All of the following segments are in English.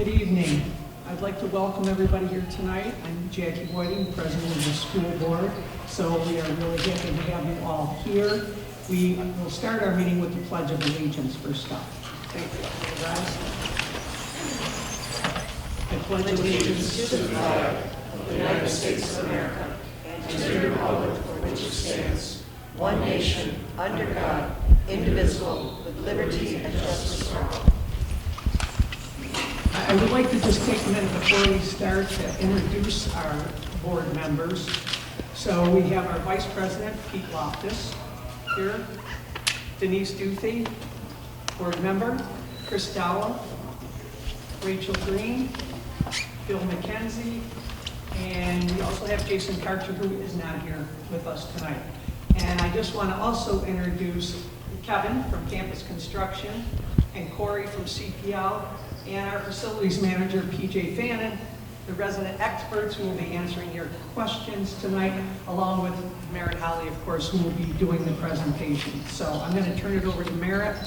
Good evening. I'd like to welcome everybody here tonight. I'm Jackie Whiting, President of the School Board. So we are really happy to have you all here. We will start our meeting with the Pledge of Allegiance first up. Thank you, guys. I pledge allegiance to the flag of the United States of America and to the republic for which it stands, one nation, under God, indivisible, with liberty and justice for all. I would like to just take a minute before we start to introduce our board members. So we have our Vice President, Pete Loftus, here. Denise Duthie, board member. Chris Dowell, Rachel Green, Bill McKenzie, and we also have Jason Karcher, who is not here with us tonight. And I just want to also introduce Kevin from Campus Construction and Corey from CPL, and our facilities manager, PJ Fannin, the resident experts who will be answering your questions tonight, along with Merritt Holly, of course, who will be doing the presentation. So I'm going to turn it over to Merritt,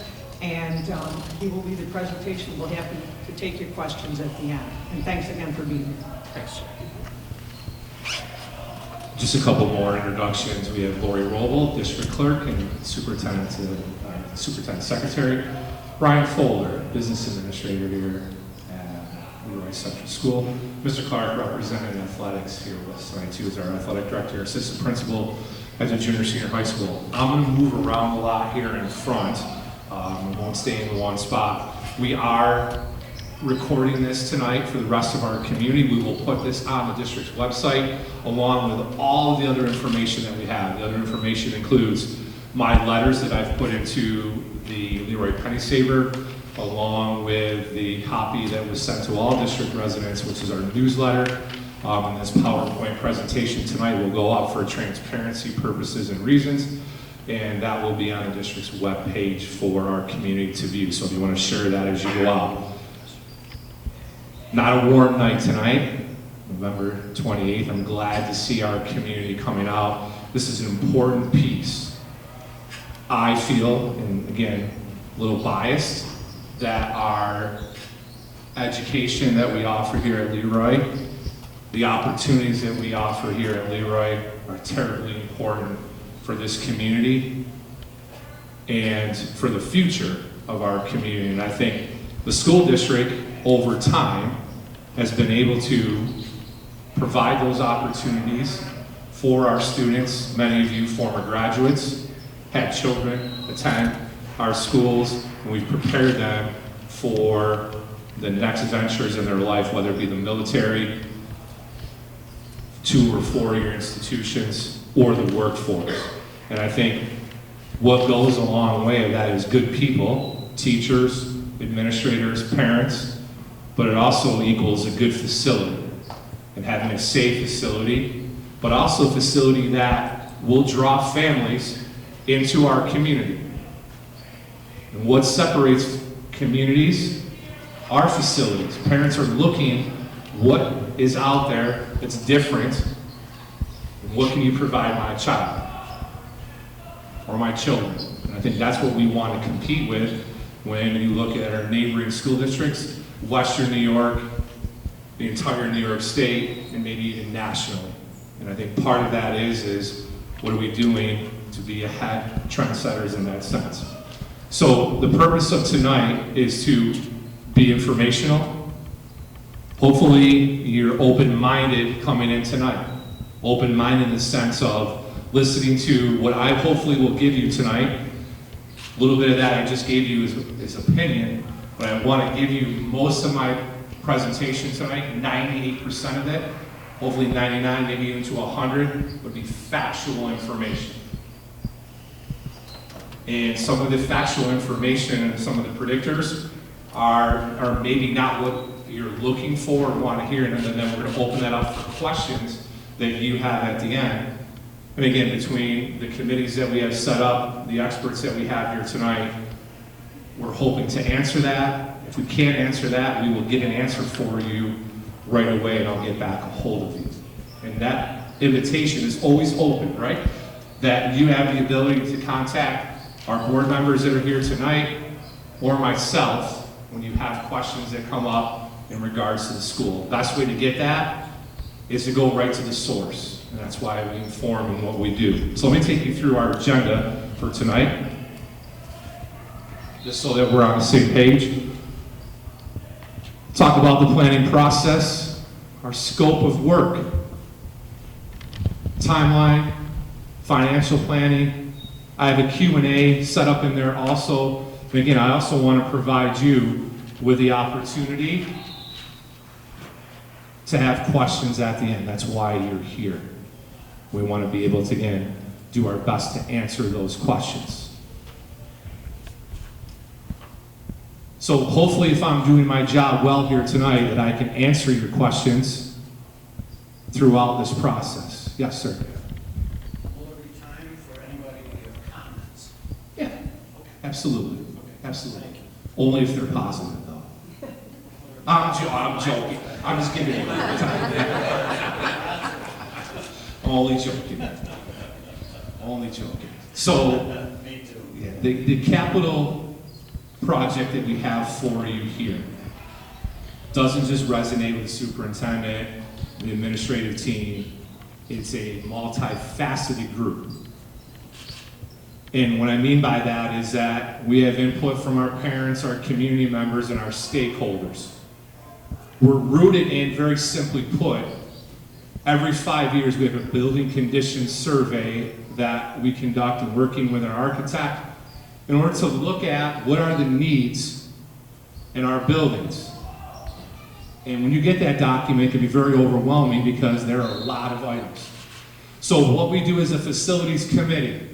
and he will lead the presentation. We'll have to take your questions at the end. And thanks again for being here. Thanks. Just a couple more introductions. We have LeRoy Roble, District Clerk and Superintendent Secretary. Ryan Folder, Business Administrator here at LeRoy Central School. Mr. Clark, representing athletics here with us tonight too, is our athletic director, assistant principal at the junior senior high school. I'm going to move around a lot here in front. We won't stay in one spot. We are recording this tonight for the rest of our community. We will put this on the district's website along with all of the other information that we have. The other information includes my letters that I've put into the LeRoy Penny Saver, along with the copy that was sent to all district residents, which is our newsletter. And this PowerPoint presentation tonight will go up for transparency purposes and reasons, and that will be on the district's webpage for our community to view. So if you want to share that as you go out. Not a warm night tonight, November 28th. I'm glad to see our community coming out. This is an important piece. I feel, and again, a little biased, that our education that we offer here at LeRoy, the opportunities that we offer here at LeRoy are terribly important for this community and for the future of our community. And I think the school district, over time, has been able to provide those opportunities for our students. Many of you former graduates had children attend our schools, and we've prepared them for the next ventures in their life, whether it be the military, 2 or 4-year institutions, or the workforce. And I think what goes a long way of that is good people, teachers, administrators, parents, but it also equals a good facility, and having a safe facility, but also a facility that will draw families into our community. And what separates communities? Our facilities. Parents are looking what is out there that's different, and what can you provide my child or my children? And I think that's what we want to compete with when you look at our neighboring school districts, Western New York, the entire New York State, and maybe even nationally. And I think part of that is what are we doing to be ahead trendsetters in that sense. So the purpose of tonight is to be informational. Hopefully you're open-minded coming in tonight. Open-minded in the sense of listening to what I hopefully will give you tonight. A little bit of that I just gave you is opinion, but I want to give you most of my presentation tonight, 98% of it, hopefully 99, maybe even to 100, would be factual information. And some of the factual information and some of the predictors are maybe not what you're looking for or want to hear, and then we're going to open that up for questions that you have at the end. And again, between the committees that we have set up, the experts that we have here tonight, we're hoping to answer that. If we can't answer that, we will get an answer for you right away, and I'll get back a hold of you. And that invitation is always open, right? That you have the ability to contact our board members that are here tonight, or myself, when you have questions that come up in regards to the school. Best way to get that is to go right to the source, and that's why we inform in what we do. So let me take you through our agenda for tonight, just so that we're on the same page. Talk about the planning process, our scope of work, timeline, financial planning. I have a Q&A set up in there also. And again, I also want to provide you with the opportunity to have questions at the end. That's why you're here. We want to be able to, again, do our best to answer those questions. So hopefully if I'm doing my job well here tonight, that I can answer your questions throughout this process. Yes, sir. Will there be time for anybody to give comments? Yeah, absolutely. Absolutely. Thank you. Only if they're positive, though. I'm joking. I'm just giving you a little time. I'm only joking. Only joking. So, Me too. yeah, the capital project that we have for you here doesn't just resonate with the superintendent, the administrative team. It's a multifaceted group. And what I mean by that is that we have input from our parents, our community members, and our stakeholders. We're rooted in, very simply put, every 5 years we have a building condition survey that we conduct in working with an architect in order to look at what are the needs in our buildings. And when you get that document, it can be very overwhelming because there are a lot of items. So what we do as a facilities committee,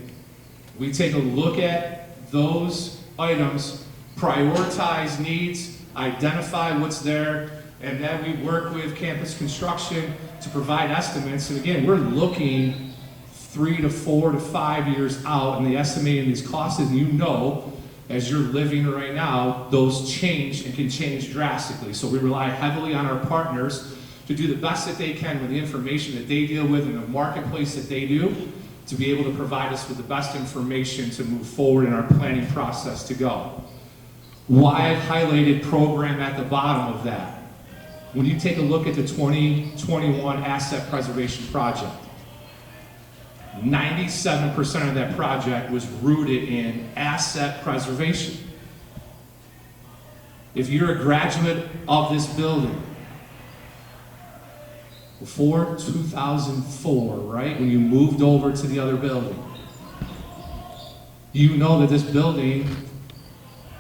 we take a look at those items, prioritize needs, identify what's there, and then we work with campus construction to provide estimates. And again, we're looking 3 to 4 to 5 years out, and the estimating these costs, and you know, as you're living right now, those change and can change drastically. So we rely heavily on our partners to do the best that they can with the information that they deal with in the marketplace that they do, to be able to provide us with the best information to move forward in our planning process to go. Why I've highlighted program at the bottom of that. When you take a look at the 2021 asset preservation project, 97% of that project was rooted in asset preservation. If you're a graduate of this building, before 2004, right, when you moved over to the other building, you know that this building,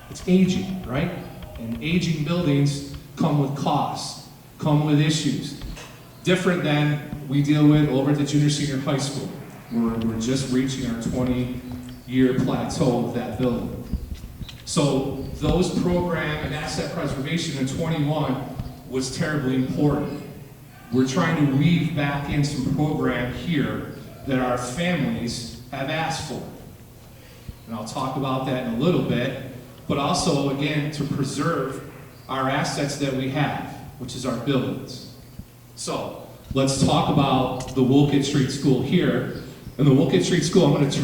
it's aging, right? And aging buildings come with costs, come with issues. Different than we deal with over at the junior senior high school. We're just reaching our 20-year plateau of that building. So those program and asset preservation in 21 was terribly important. We're trying to weave back in some program here that our families have asked for. And I'll talk about that in a little bit, but also, again, to preserve our assets that we have, which is our buildings. So let's talk about the Wolcott Street School here. And the Wolcott Street School, I'm going to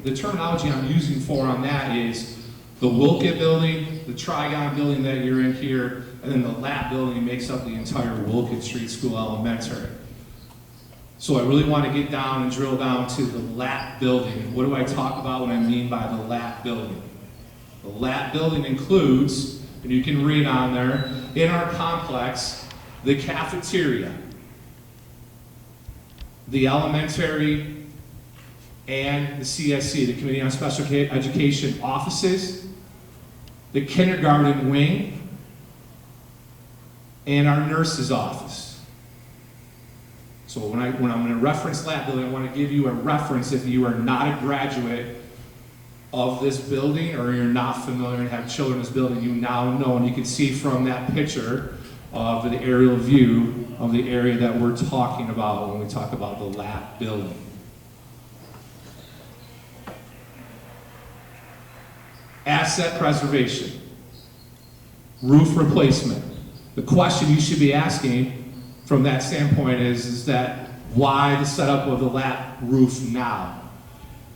the terminology I'm using for on that is the Wolcott building, the Trigon building that you're in here, and then the lab building makes up the entire Wolcott Street School Elementary. So I really want to get down and drill down to the lab building. What do I talk about when I mean by the lab building? The lab building includes, and you can read on there, in our complex, the cafeteria, the elementary, and the CSE, the Committee on Special Education offices, the kindergarten wing, and our nurse's office. So when I'm going to reference lab building, I want to give you a reference if you are not a graduate of this building or you're not familiar and have children in this building, you now know, and you can see from that picture of the aerial view of the area that we're talking about when we talk about the lab building. Asset preservation, roof replacement. The question you should be asking from that standpoint is that why the setup of the lap roof now?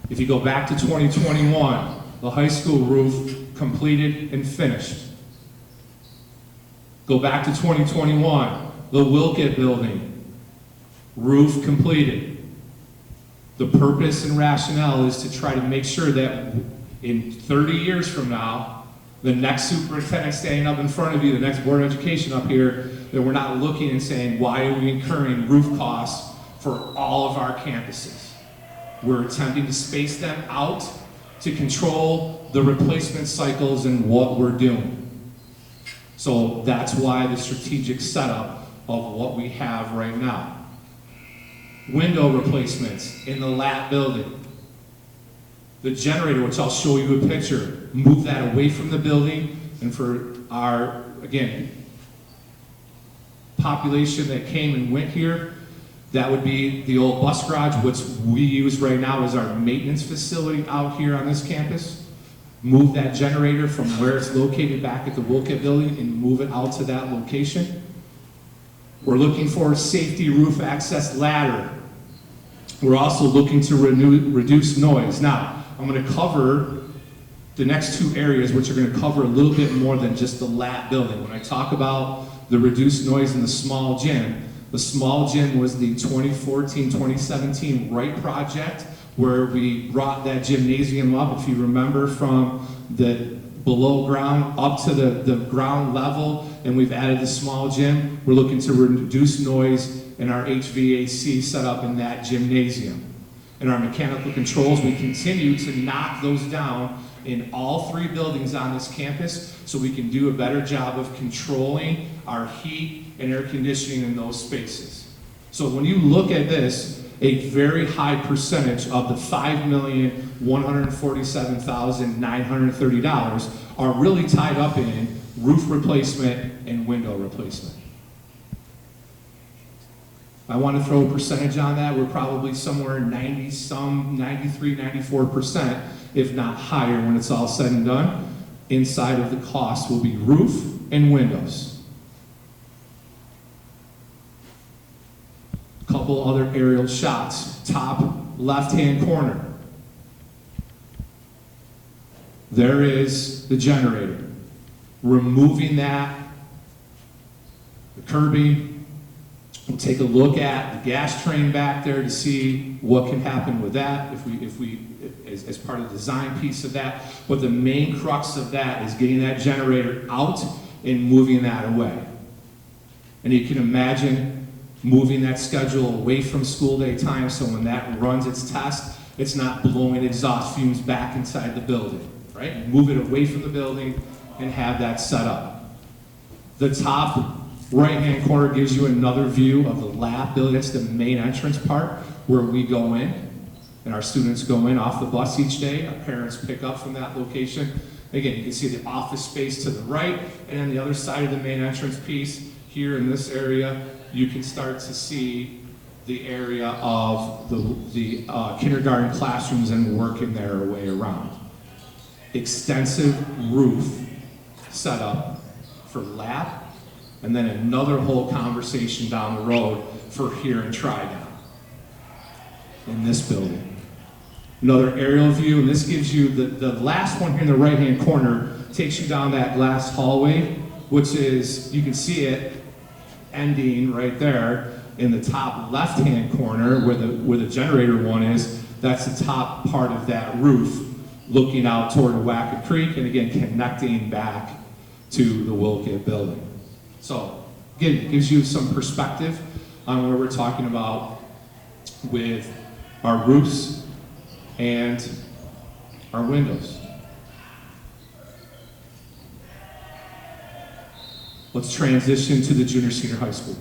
If you go back to 2021, the high school roof completed and finished. Go back to 2021, the Wilkett building, roof completed. The purpose and rationale is to try to make sure that in 30 years from now, the next superintendent standing up in front of you, the next Board of Education up here, that we're not looking and saying, why are we incurring roof costs for all of our campuses? We're attempting to space them out to control the replacement cycles and what we're doing. So that's why the strategic setup of what we have right now. Window replacements in the LAT building. The generator, which I'll show you a picture, move that away from the building, and for our, again, population that came and went here, that would be the old bus garage, which we use right now as our maintenance facility out here on this campus. Move that generator from where it's located back at the Wilkett building and move it out to that location. We're looking for a safety roof access ladder. We're also looking to reduce noise. Now, I'm going to cover the next two areas, which are going to cover a little bit more than just the LAT building. When I talk about the reduced noise in the small gym was the 2014-2017 Wright project, where we brought that gymnasium up, if you remember, from the below ground up to the ground level, and we've added the small gym. We're looking to reduce noise in our HVAC setup in that gymnasium. In our mechanical controls, we continue to knock those down in all three buildings on this campus so we can do a better job of controlling our heat and air conditioning in those spaces. So when you look at this, a very high percentage of the $5,147,930 are really tied up in roof replacement and window replacement. I want to throw a percentage on that. We're probably somewhere 93, 94%, if not higher when it's all said and done. Inside of the cost will be roof and windows. A couple other aerial shots. Top left-hand corner. There is the generator. Removing that, the curbing. We'll take a look at the gas train back there to see what can happen with that as part of the design piece of that. But the main crux of that is getting that generator out and moving that away. And you can imagine moving that schedule away from school day time so when that runs its test, it's not blowing exhaust fumes back inside the building, right? Move it away from the building and have that set up. The top right-hand corner gives you another view of the lab building. That's the main entrance part where we go in, and our students go in off the bus each day. Our parents pick up from that location. Again, you can see the office space to the right, and on the other side of the main entrance piece, here in this area, you can start to see the area of the kindergarten classrooms and working their way around. Extensive roof setup for lab, and then another whole conversation down the road for here in Trigon, in this building. Another aerial view, and this gives you, the last one here in the right-hand corner takes you down that glass hallway, which is, you can see it ending right there in the top left-hand corner where the generator one is. That's the top part of that roof looking out toward Wacka Creek, and again, connecting back to the Wilkett building. So, again, it gives you some perspective on where we're talking about with our roofs and our windows. Let's transition to the junior senior high school.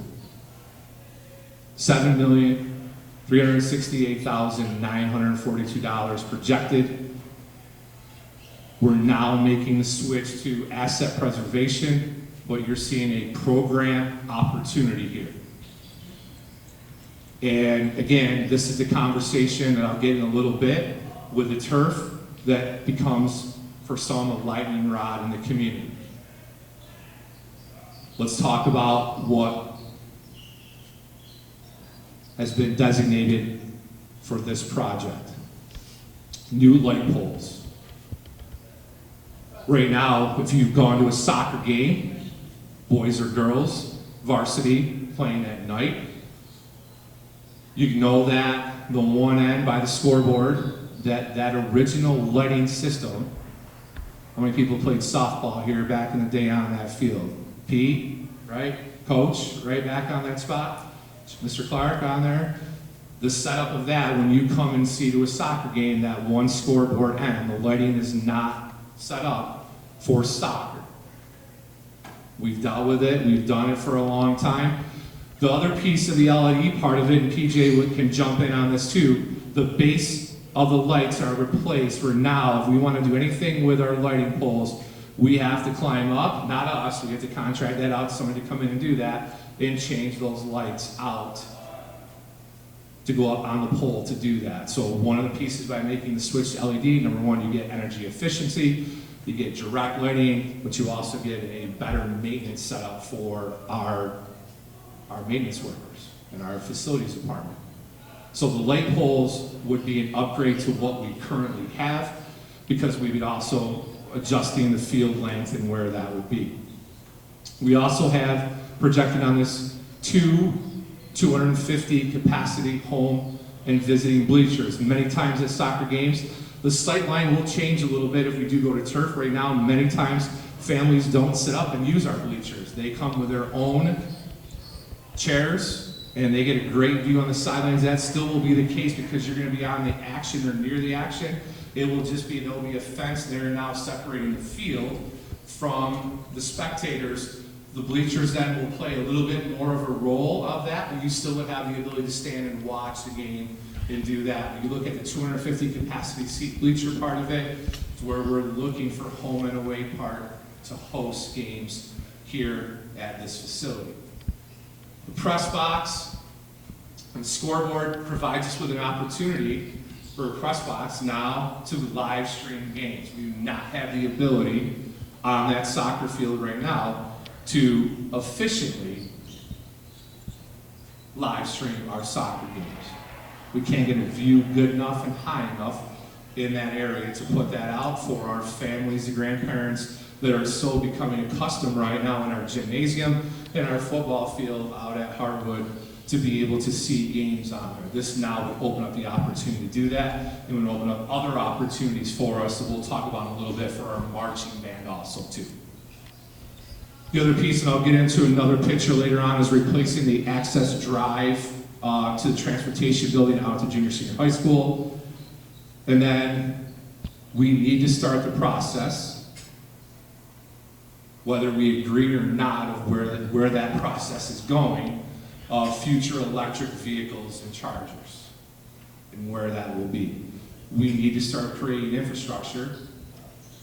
$7,368,942 projected. We're now making the switch to asset preservation, but you're seeing a program opportunity here. And again, this is the conversation that I'll get in a little bit with the turf that becomes, for some, a lightning rod in the community. Let's talk about what has been designated for this project. New light poles. Right now, if you've gone to a soccer game, boys or girls, varsity playing at night. You know that the one end by the scoreboard, that original lighting system. How many people played softball here back in the day on that field? Pete, right? Coach, right back on that spot. Mr. Clark on there. The setup of that, when you come and see to a soccer game, that one scoreboard end, the lighting is not set up for soccer. We've dealt with it, we've done it for a long time. The other piece of the LED part of it, and PJ can jump in on this too, the base of the lights are replaced where now, if we want to do anything with our lighting poles, we have to climb up, not us, we have to contract that out, somebody to come in and do that, and change those lights out to go up on the pole to do that. So one of the pieces by making the switch to LED, number one, you get energy efficiency, you get direct lighting, but you also get a better maintenance setup for our maintenance workers and our facilities department. So the light poles would be an upgrade to what we currently have, because we would also adjusting the field length and where that would be. We also have projected on this 250 capacity home and visiting bleachers. Many times at soccer games, the sight line will change a little bit if we do go to turf. Right now, many times families don't sit up and use our bleachers. They come with their own chairs and they get a great view on the sidelines. That still will be the case because you're going to be on the action or near the action. It will just be, there'll be a fence there now separating the field from the spectators. The bleachers then will play a little bit more of a role of that, but you still would have the ability to stand and watch the game and do that. When you look at the 250 capacity seat bleacher part of it, it's where we're looking for home and away part to host games here at this facility. The press box and the scoreboard provides us with an opportunity for a press box now to live stream games. We do not have the ability on that soccer field right now to efficiently live stream our soccer games. We can't get a view good enough and high enough in that area to put that out for our families, the grandparents that are so becoming accustomed right now in our gymnasium and our football field out at Hartwood to be able to see games on there. This now would open up the opportunity to do that, and would open up other opportunities for us that we'll talk about in a little bit for our marching band also too. The other piece, and I'll get into another picture later on, is replacing the access drive to the transportation building out to junior senior high school. And then we need to start the process, whether we agree or not of where that process is going, of future electric vehicles and chargers and where that will be. We need to start creating infrastructure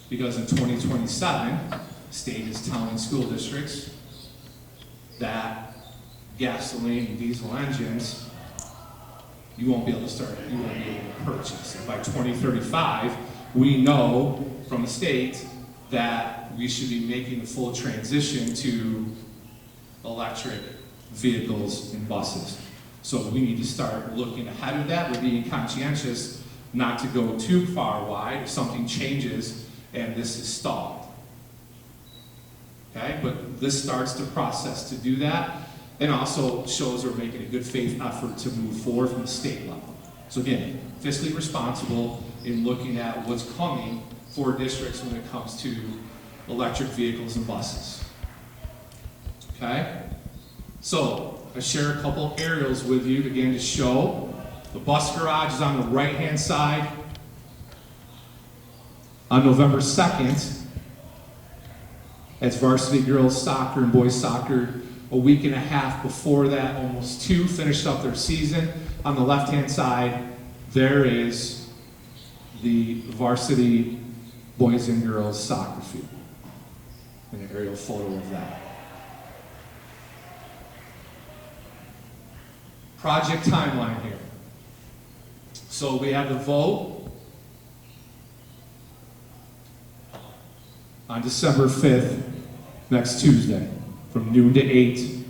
because in 2027, state is telling school districts that gasoline and diesel engines, you won't be able to purchase. And by 2035, we know from the state that we should be making a full transition to electric vehicles and buses. So we need to start looking ahead of that. We're being conscientious not to go too far wide if something changes and this is stalled. Okay, but this starts the process to do that, and also shows we're making a good faith effort to move forward from the state level. So again, fiscally responsible in looking at what's coming for districts when it comes to electric vehicles and buses. Okay, so I share a couple aerials with you again to show. The bus garage is on the right-hand side. On November 2nd, it's varsity girls soccer and boys soccer. A week and a half before that, almost two, finished up their season. On the left-hand side, there is the varsity boys and girls soccer field. An aerial photo of that. Project timeline here. So we have the vote on December 5th, next Tuesday, from noon to 8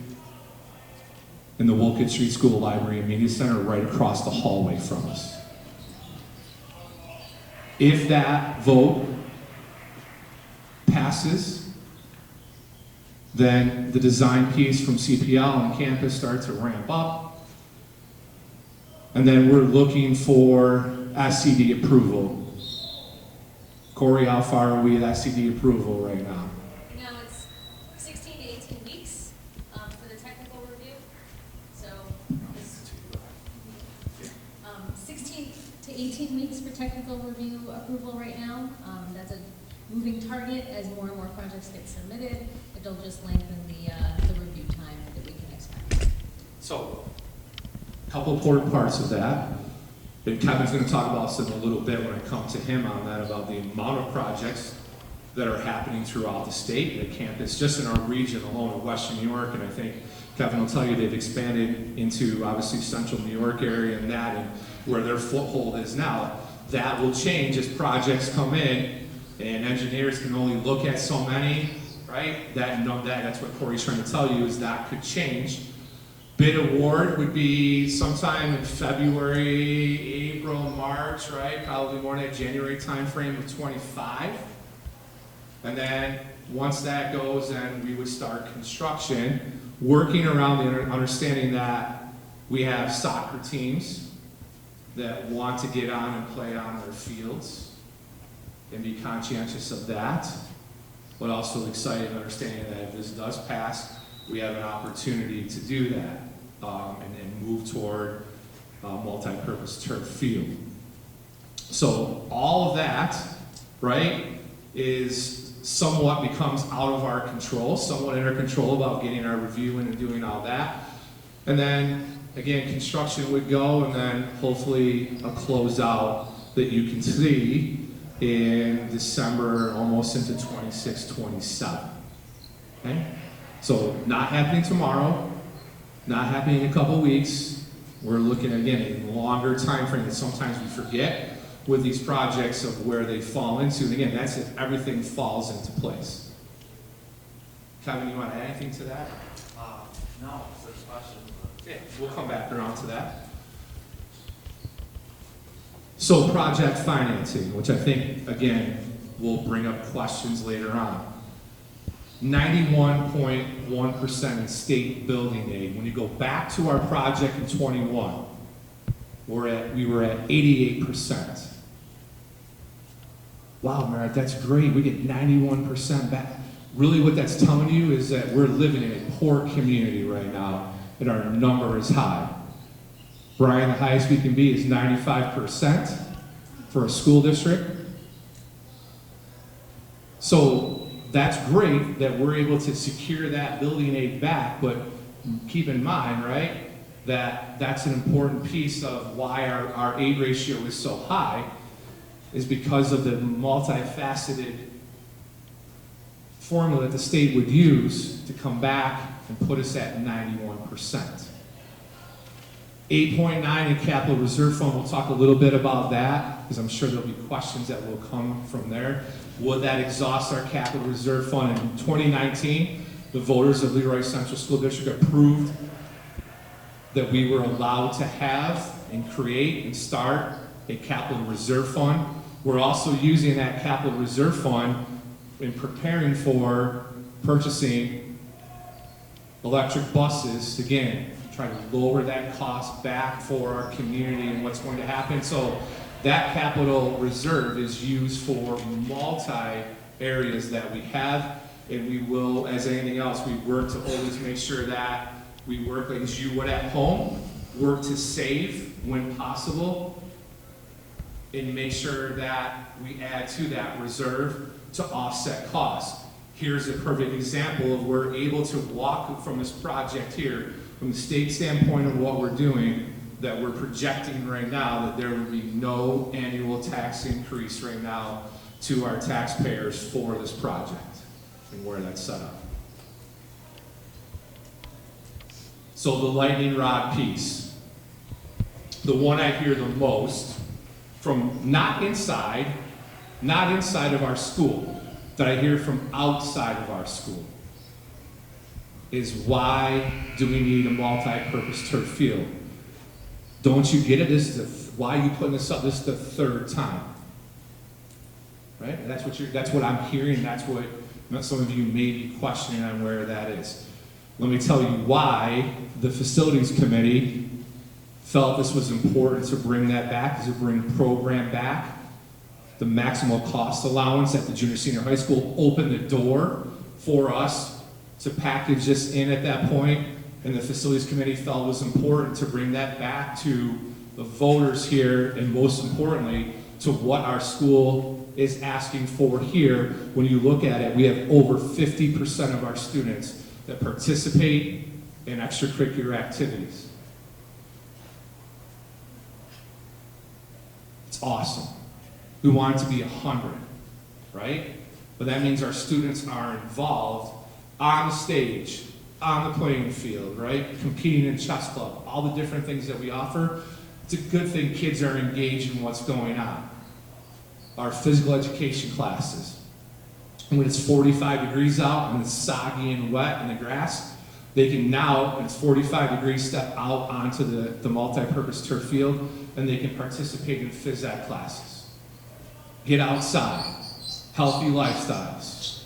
in the Wolcott Street School Library and Media Center right across the hallway from us. If that vote passes, Then the design piece from CPL on campus starts to ramp up. And then we're looking for SCD approval. Corey, how far are we at SCD approval right now? No, it's 16 to 18 weeks for the technical review. So it's 16 to 18 weeks for technical review approval right now. That's a moving target as more and more projects get submitted. It'll just lengthen the review time that we can expect. So, a couple important parts of that. And Kevin's going to talk about some a little bit when I come to him on that, about the amount of projects that are happening throughout the state, the campus, just in our region alone of Western New York. And I think Kevin will tell you they've expanded into obviously central New York area and that, and where their foothold is now. That will change as projects come in, and engineers can only look at so many, right? That's what Corey's trying to tell you, is that could change. Bid award would be sometime in February, April, March, right? Probably more in that January timeframe of 25. And then once that goes, then we would start construction, working around the understanding that we have soccer teams that want to get on and play on their fields and be conscientious of that, but also excited and understanding that if this does pass, we have an opportunity to do that and move toward multi-purpose turf field. So all of that, right, is somewhat becomes out of our control, somewhat in our control about getting our review in and doing all that. And then, again, construction would go, and then hopefully a closeout that you can see in December, almost into 26, 27. Okay? So not happening tomorrow, not happening in a couple weeks. We're looking, again, a longer time frame that sometimes we forget with these projects of where they fall into. And again, that's if everything falls into place. Kevin, you want to add anything to that? No, if there's questions. Yeah, we'll come back around to that. So project financing, which I think, again, will bring up questions later on. 91.1% in state building aid. When you go back to our project in 21, we were at 88%. Wow, Merritt, that's great. We get 91% back. Really what that's telling you is that we're living in a poor community right now, and our number is high. Brian, the highest we can be is 95% for a school district. So that's great that we're able to secure that building aid back, but keep in mind, right, that that's an important piece of why our aid ratio is so high, is because of the multifaceted formula that the state would use to come back and put us at 91%. 8.9 in capital reserve fund, we'll talk a little bit about that, because I'm sure there'll be questions that will come from there. Will that exhaust our capital reserve fund? In 2019, the voters of LeRoy Central School District approved that we were allowed to have and create and start a capital reserve fund. We're also using that capital reserve fund in preparing for purchasing electric buses, again, try to lower that cost back for our community and what's going to happen. So that capital reserve is used for multi-areas that we have, and we will, as anything else, we work to always make sure that we work, like as you would at home, work to save when possible, and make sure that we add to that reserve to offset costs. Here's a perfect example of we're able to walk from this project here, from the state standpoint of what we're doing, that we're projecting right now that there will be no annual tax increase right now to our taxpayers for this project and where that's set up. So the lightning rod piece, the one I hear the most from not inside of our school, that I hear from outside of our school, is why do we need a multi-purpose turf field? Don't you get it? Why are you putting this up? This is the third time. Right? That's what I'm hearing. That's what Some of you may be questioning on where that is. Let me tell you why the facilities committee felt this was important to bring that back, to bring the program back. The maximum cost allowance at the junior senior high school opened the door for us to package this in at that point, and the facilities committee felt it was important to bring that back to the voters here, and most importantly, to what our school is asking for here. When you look at it, we have over 50% of our students that participate in extracurricular activities. It's awesome. We want it to be 100, right? But that means our students are involved on the stage, on the playing field, right? Competing in chess club, all the different things that we offer. It's a good thing kids are engaged in what's going on. Our physical education classes. And when it's 45 degrees out and it's soggy and wet in the grass, they can now, when it's 45 degrees, step out onto the multi-purpose turf field and they can participate in phys ed classes. Get outside, healthy lifestyles.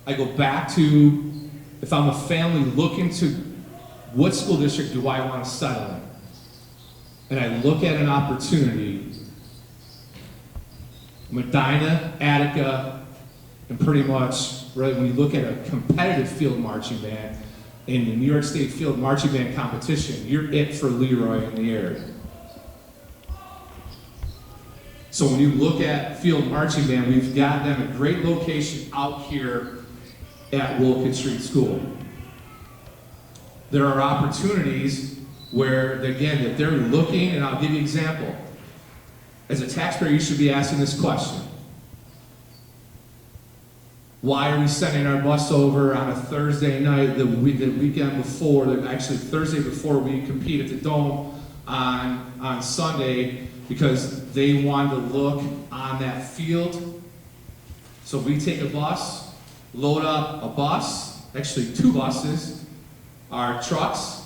I go back to, if I'm a family looking to what school district do I want to settle in? And I look at an opportunity, Medina, Attica, and pretty much, right, when you look at a competitive field marching band, in the New York State Field Marching Band competition, you're it for LeRoy in the area. So when you look at field marching band, we've got them a great location out here at Wilkins Street School. There are opportunities where, again, that they're looking, and I'll give you an example. As a taxpayer, you should be asking this question. Why are we sending our bus over on a Thursday night, the weekend before, actually Thursday before we compete at the Dome on Sunday, because they wanted to look on that field. So we take a bus, load up a bus, actually 2 buses, our trucks,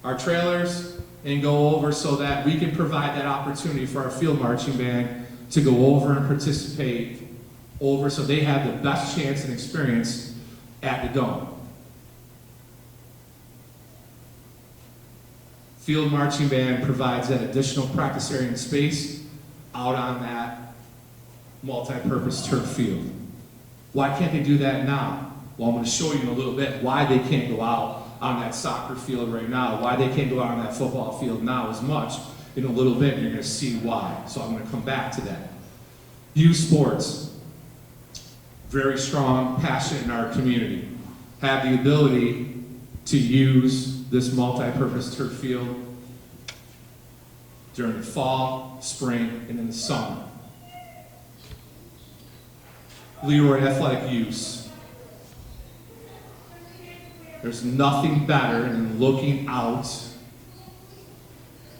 our trailers, and go over so that we can provide that opportunity for our field marching band to go over and participate over so they have the best chance and experience at the Dome. Field marching band provides that additional practice area and space out on that multi-purpose turf field. Why can't they do that now? Well, I'm going to show you in a little bit why they can't go out on that soccer field right now, why they can't go out on that football field now as much. In a little bit, and you're going to see why. So I'm going to come back to that. Youth sports. Very strong, passionate in our community. Have the ability to use this multi-purpose turf field during the fall, spring, and in the summer. LeRoy athletic use. There's nothing better than looking out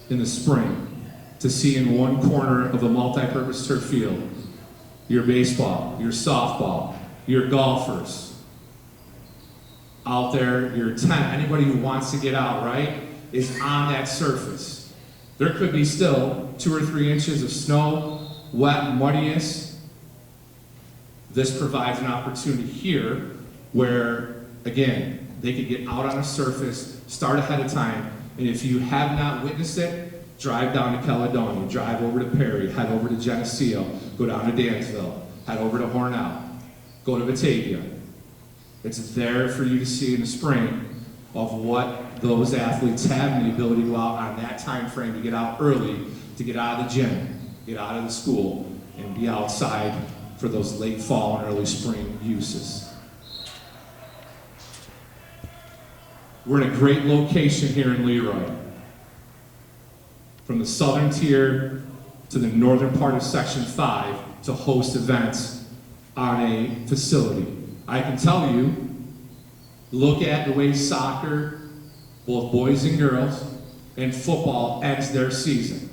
in the spring to see in one corner of a multi-purpose turf field your baseball, your softball, your golfers out there, your tennis, anybody who wants to get out, right, is on that surface. There could be still 2 or 3 inches of snow, wet, muddiness. This provides an opportunity here where, again, they could get out on a surface, start ahead of time, and if you have not witnessed it, drive down to Caledonia, drive over to Perry, head over to Geneseo, go down to Dansville, head over to Hornell, go to Batavia. It's there for you to see in the spring of what those athletes have and the ability to go out on that time frame, to get out early, to get out of the gym, get out of the school, and be outside for those late fall and early spring uses. We're in a great location here in LeRoy. From the southern tier to the northern part of Section 5 to host events on a facility. I can tell you, look at the way soccer, both boys and girls, and football ends their season.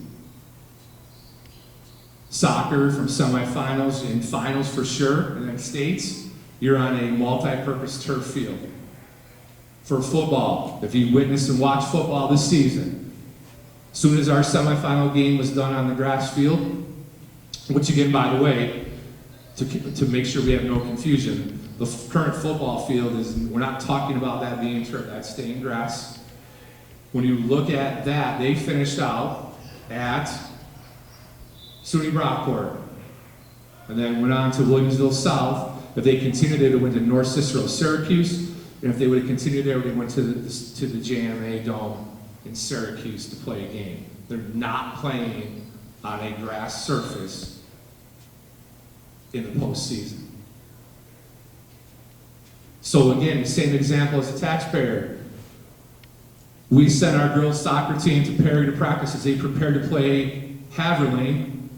Soccer from semifinals and finals for sure, and then states, you're on a multi-purpose turf field. For football, if you witnessed and watched football this season, as soon as our semifinal game was done on the grass field, which again, by the way, to make sure we have no confusion. The current football field is, we're not talking about that being turf, that's stained grass. When you look at that, they finished out at SUNY Brockport, and then went on to Williamsville South. If they continued, they would have went to North Cicero, Syracuse, and if they would have continued there, they went to the JMA Dome in Syracuse to play a game. They're not playing on a grass surface in the postseason. So again, the same example as a taxpayer. We sent our girls soccer team to Perry to practice as they prepare to play Haverling,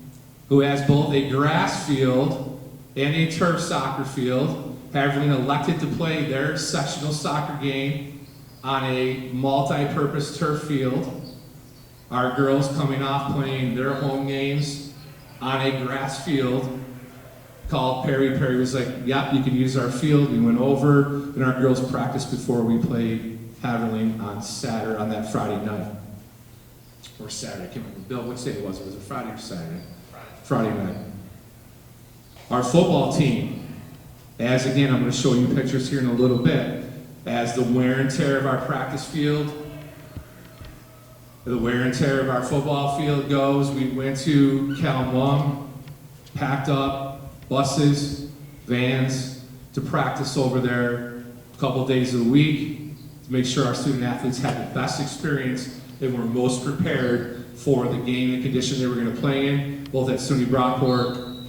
who has both a grass field and a turf soccer field. Haverling elected to play their sectional soccer game on a multi-purpose turf field. Our girls coming off playing their home games on a grass field called Perry. Perry was like, yep, you can use our field. We went over, and our girls practiced before we played Haverling on that Friday night. Or Saturday, I can't remember. Bill, which day it was? It was a Friday or Saturday? Friday night. Our football team, as again, I'm going to show you pictures here in a little bit, as the wear and tear of our practice field, the wear and tear of our football field goes, we went to Kalamazoo, packed up buses, vans, to practice over there a couple days of the week, to make sure our student athletes had the best experience and were most prepared for the game and condition they were going to play in, both at SUNY Brockport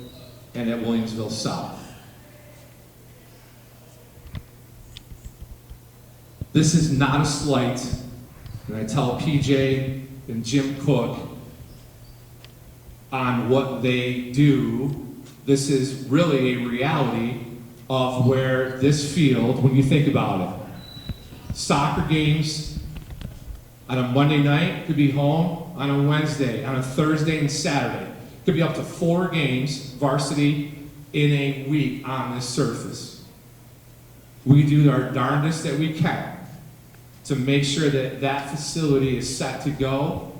and at Williamsville South. This is not a slight, and I tell PJ and Jim Cook on what they do. This is really a reality of where this field, when you think about it, soccer games on a Monday night could be home on a Wednesday, on a Thursday and Saturday. Could be up to 4 games, varsity, in a week on this surface. We do our darndest that we can to make sure that that facility is set to go,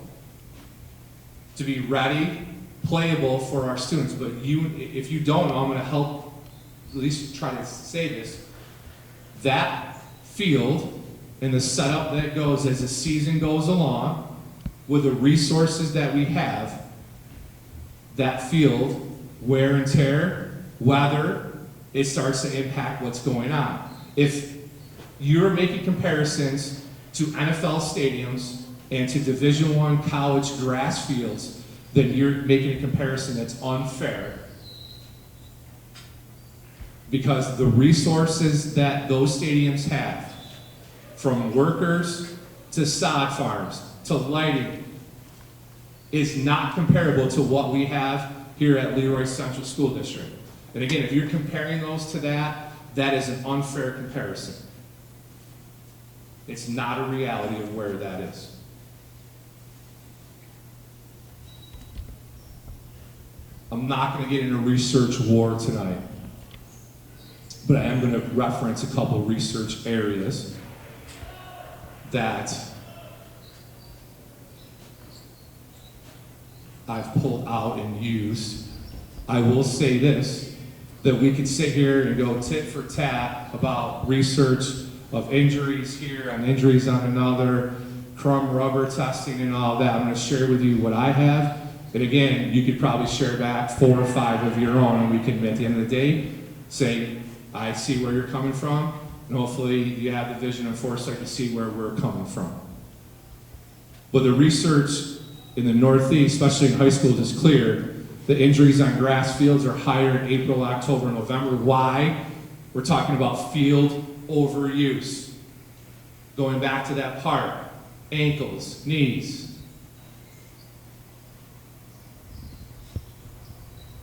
to be ready, playable for our students. But if you don't know, I'm going to help at least try to say this. That field and the setup that goes as the season goes along, with the resources that we have, that field, wear and tear, weather, it starts to impact what's going on. If you're making comparisons to NFL stadiums and to Division I college grass fields, then you're making a comparison that's unfair. Because the resources that those stadiums have, from workers to sod farms to lighting, is not comparable to what we have here at LeRoy Central School District. And again, if you're comparing those to that, that is an unfair comparison. It's not a reality of where that is. I'm not going to get into research war tonight, but I am going to reference a couple research areas that I've pulled out and used. I will say this, that we could sit here and go tit for tat about research of injuries here and injuries on another, crumb rubber testing and all that. I'm going to share with you what I have. And again, you could probably share back 4 or 5 of your own, and we can, at the end of the day, say, I see where you're coming from, and hopefully you have the vision and foresight to see where we're coming from. But the research in the Northeast, especially in high schools, is clear. The injuries on grass fields are higher in April, October, and November. Why? We're talking about field overuse. Going back to that part, ankles, knees.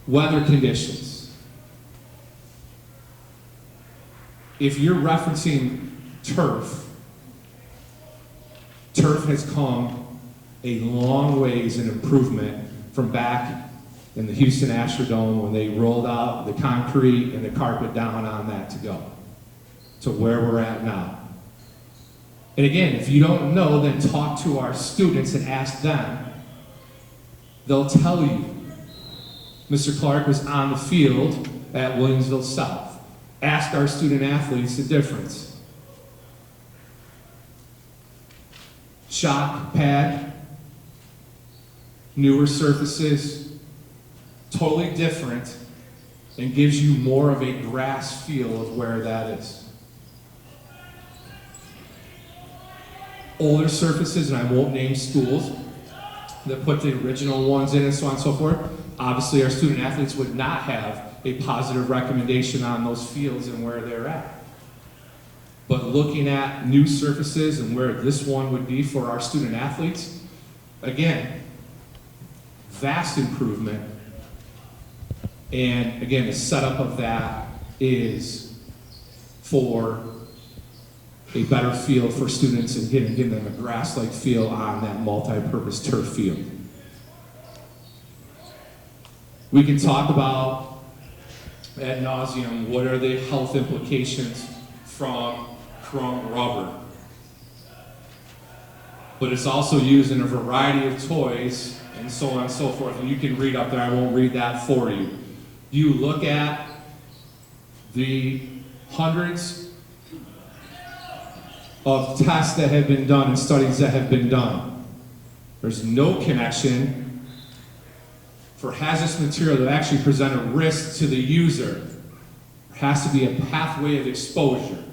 Weather conditions. If you're referencing turf, turf has come a long ways in improvement from back in the Houston Astrodome when they rolled out the concrete and the carpet down on that to go to where we're at now. And again, if you don't know, then talk to our students and ask them. They'll tell you. Mr. Clark was on the field at Williamsville South. Ask our student athletes the difference. Shock pad, newer surfaces, totally different, and gives you more of a grass feel of where that is. Older surfaces, and I won't name schools that put the original ones in and so on and so forth, obviously our student athletes would not have a positive recommendation on those fields and where they're at. But looking at new surfaces and where this one would be for our student athletes, again, vast improvement. And again, the setup of that is for a better feel for students and giving them a grass-like feel on that multi-purpose turf field. We can talk about ad nauseum, what are the health implications from chrome rubber? But it's also used in a variety of toys and so on and so forth, and you can read up there, I won't read that for you. You look at the hundreds of tests that have been done and studies that have been done. There's no connection for hazardous material that actually present a risk to the user. There has to be a pathway of exposure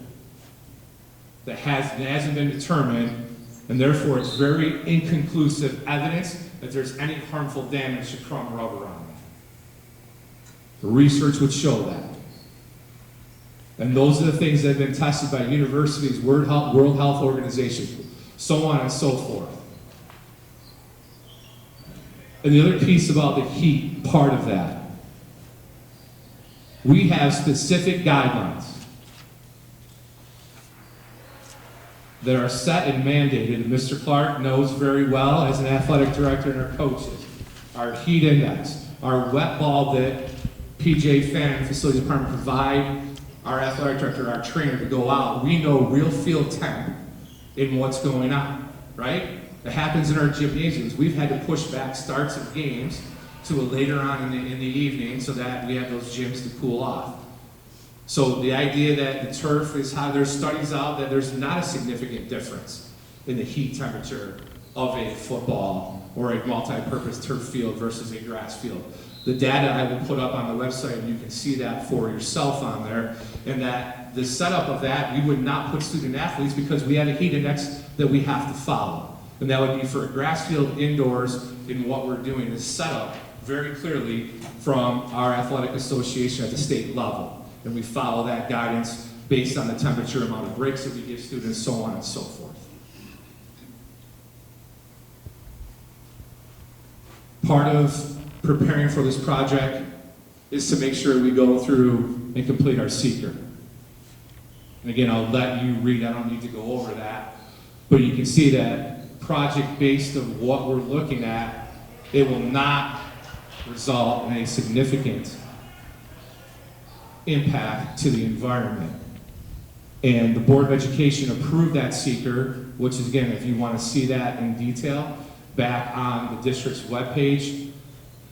that hasn't been determined, and therefore it's very inconclusive evidence that there's any harmful damage to chrome rubber on it. The research would show that. And those are the things that have been tested by universities, World Health Organization, so on and so forth. And the other piece about the heat part of that, we have specific guidelines that are set and mandated, and Mr. Clark knows very well as an athletic director and our coaches. Our heat index, our wet ball that PJ Fannin, facility department, provide our athletic director, our trainer to go out. We know real field temp in what's going on, right? It happens in our gymnasiums. We've had to push back starts of games to a later on in the evening so that we have those gyms to cool off. So the idea that the turf is how there's studies out that there's not a significant difference in the heat temperature of a football or a multi-purpose turf field versus a grass field. The data I will put up on the website, and you can see that for yourself on there, and that the setup of that, we would not put student athletes because we have a heat index that we have to follow. And that would be for a grass field indoors in what we're doing is set up very clearly from our athletic association at the state level. And we follow that guidance based on the temperature, amount of breaks that we give students, so on and so forth. Part of preparing for this project is to make sure we go through and complete our seeker. And again, I'll let you read, I don't need to go over that, but you can see that project based of what we're looking at, it will not result in a significant impact to the environment. And the Board of Education approved that seeker, which is, again, if you want to see that in detail, back on the district's webpage.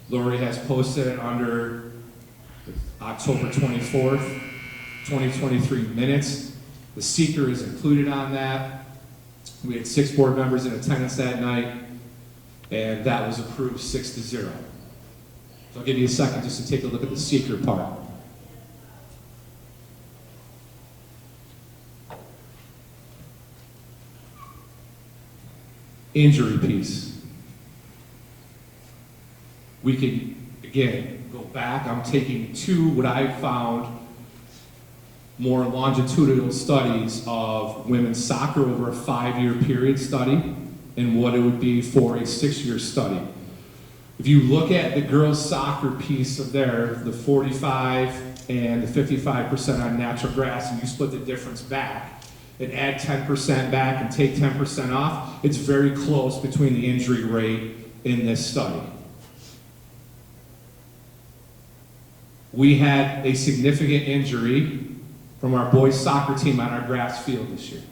LeRoy has posted it under October 24th, 2023 minutes. The seeker is included on that. We had 6 board members in attendance that night, and that was approved 6-0. So I'll give you a second just to take a look at the seeker part. Injury piece. We can, again, go back. I'm taking 2, what I found, more longitudinal studies of women's soccer over a 5-year period study and what it would be for a 6-year study. If you look at the girls' soccer piece of there, the 45 and the 55% on natural grass, and you split the difference back and add 10% back and take 10% off, it's very close between the injury rate in this study. We had a significant injury from our boys soccer team on our grass field this year.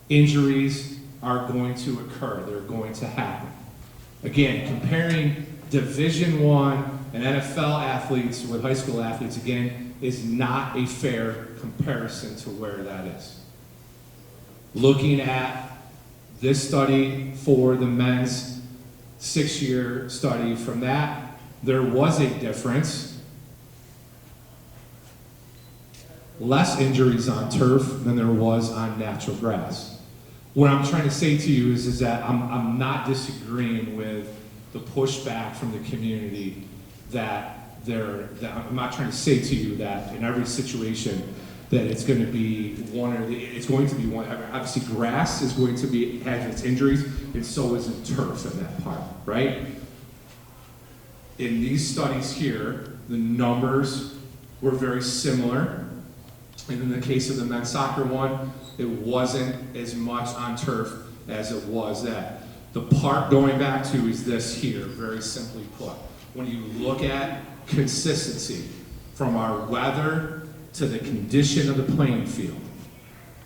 Injuries are going to occur. They're going to happen. Again, comparing Division I and NFL athletes with high school athletes, again, is not a fair comparison to where that is. Looking at this study for the men's 6-year study from that, there was a difference. Less injuries on turf than there was on natural grass. What I'm trying to say to you is that I'm not disagreeing with the pushback from the community that I'm not trying to say to you that in every situation that it's going to be it's going to be one. Obviously, grass is going to have its injuries, and so is the turf in that part, right? In these studies here, the numbers were very similar. And in the case of the men's soccer one, it wasn't as much on turf as it was that. The part going back to is this here, very simply put. When you look at consistency from our weather to the condition of the playing field,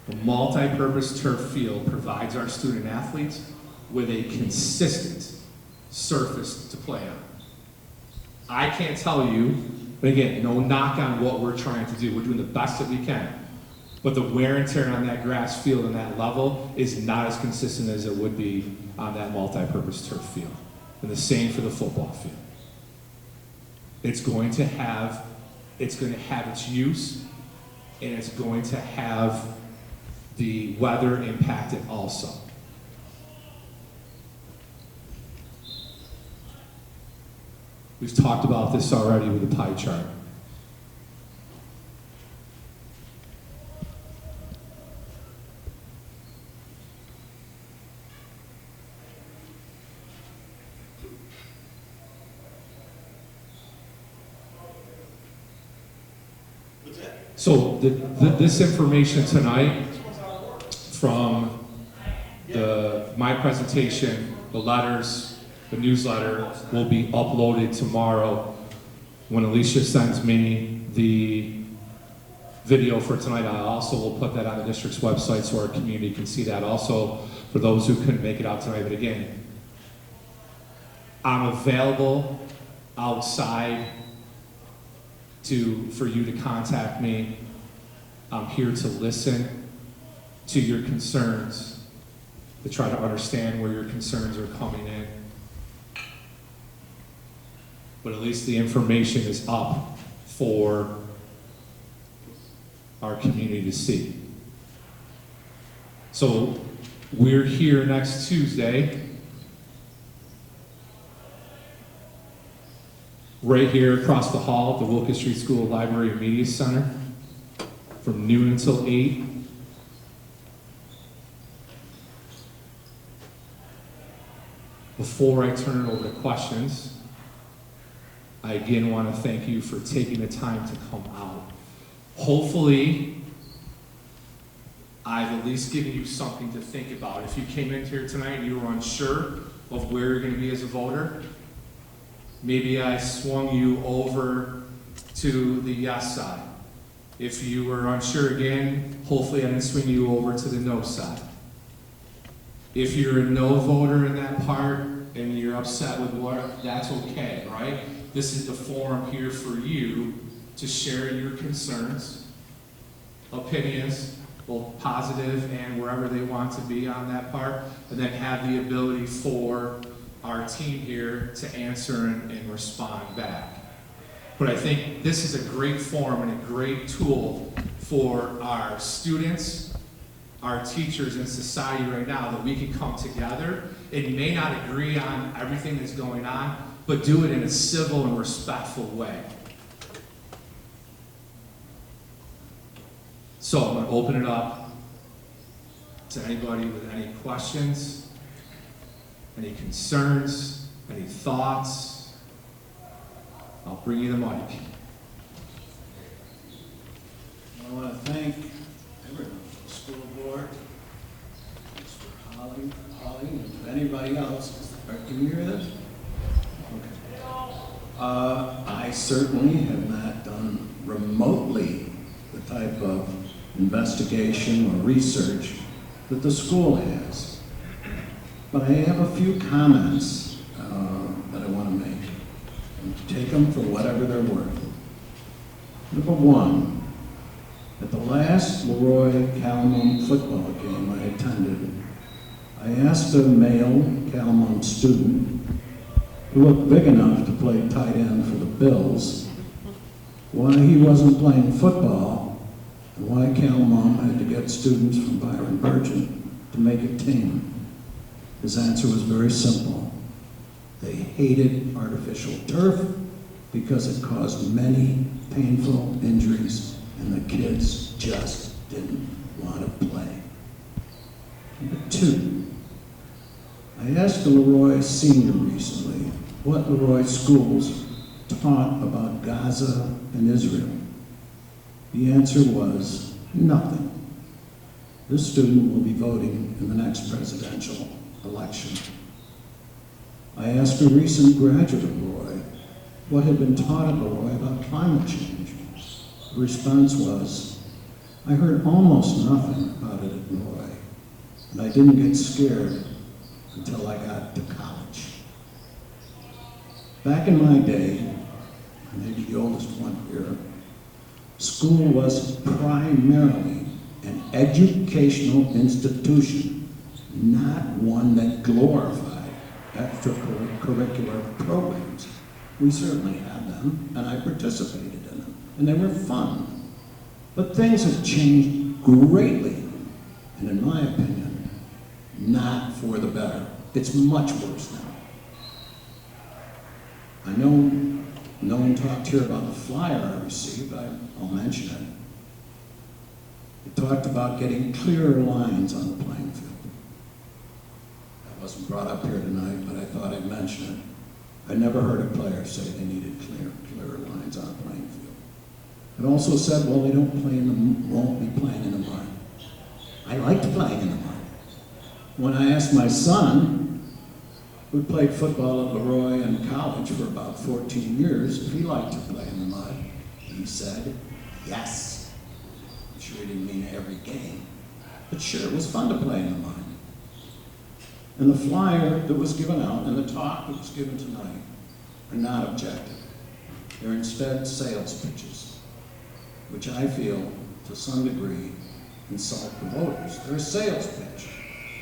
the multi-purpose turf field provides our student athletes with a consistent surface to play on. I can't tell you, but again, no knock on what we're trying to do. We're doing the best that we can. But the wear and tear on that grass field and that level is not as consistent as it would be on that multi-purpose turf field. And the same for the football field. It's going to have its use, and it's going to have the weather impacted also. We've talked about this already with the pie chart. So this information tonight from my presentation, the letters, the newsletter will be uploaded tomorrow when Alicia sends me the video for tonight. I also will put that on the district's website so our community can see that also for those who couldn't make it out tonight. But again, I'm available outside for you to contact me. I'm here to listen to your concerns, to try to understand where your concerns are coming in. But at least the information is up for our community to see. So we're here next Tuesday, right here across the hall at the Wilkes Street School Library and Media Center from noon until 8. Before I turn it over to questions, I again want to thank you for taking the time to come out. Hopefully, I've at least given you something to think about. If you came in here tonight and you were unsure of where you're going to be as a voter, maybe I swung you over to the yes side. If you were unsure again, hopefully I didn't swing you over to the no side. If you're a no voter in that part and you're upset with what, that's okay, right? This is the forum here for you to share your concerns, opinions, both positive and wherever they want to be on that part, and then have the ability for our team here to answer and respond back. But I think this is a great forum and a great tool for our students, our teachers, and society right now that we can come together. It may not agree on everything that's going on, but do it in a civil and respectful way. So I'm going to open it up to anybody with any questions, any concerns, any thoughts. I'll bring you the mic. I want to thank everyone, the school board, Mr. Holly, and anybody else. Can you hear this? Okay. I certainly have not done remotely the type of investigation or research that the school has. But I have a few comments that I want to make. Take them for whatever they're worth. Number one, at the last LeRoy Calamon football game I attended, I asked a male Calamon student who looked big enough to play tight end for the Bills why he wasn't playing football and why Calamon had to get students from Byron Burgeon to make a team. His answer was very simple. They hated artificial turf because it caused many painful injuries and the kids just didn't want to play. Number two, I asked a LeRoy senior recently what LeRoy schools taught about Gaza and Israel. The answer was nothing. This student will be voting in the next presidential election. I asked a recent graduate of LeRoy what had been taught at LeRoy about climate change. The response was, I heard almost nothing about it at LeRoy, and I didn't get scared until I got to college. Back in my day, maybe the oldest one here, school was primarily an educational institution, not one that glorified extracurricular programs. We certainly had them, and I participated in them, and they were fun. But things have changed greatly, and in my opinion, not for the better. It's much worse now. I know no one talked here about the flyer I received, I'll mention it. It talked about getting clearer lines on the playing field. That wasn't brought up here tonight, but I thought I'd mention it. I never heard a player say they needed clearer lines on the playing field. It also said, well, they won't be playing in the mud. I liked playing in the mud. When I asked my son, who played football at LeRoy in college for about 14 years, if he liked to play in the mud, he said, yes. I'm sure he didn't mean every game, but sure, it was fun to play in the mud. And the flyer that was given out and the talk that was given tonight are not objective. They're instead sales pitches, which I feel, to some degree, insult the voters. They're a sales pitch.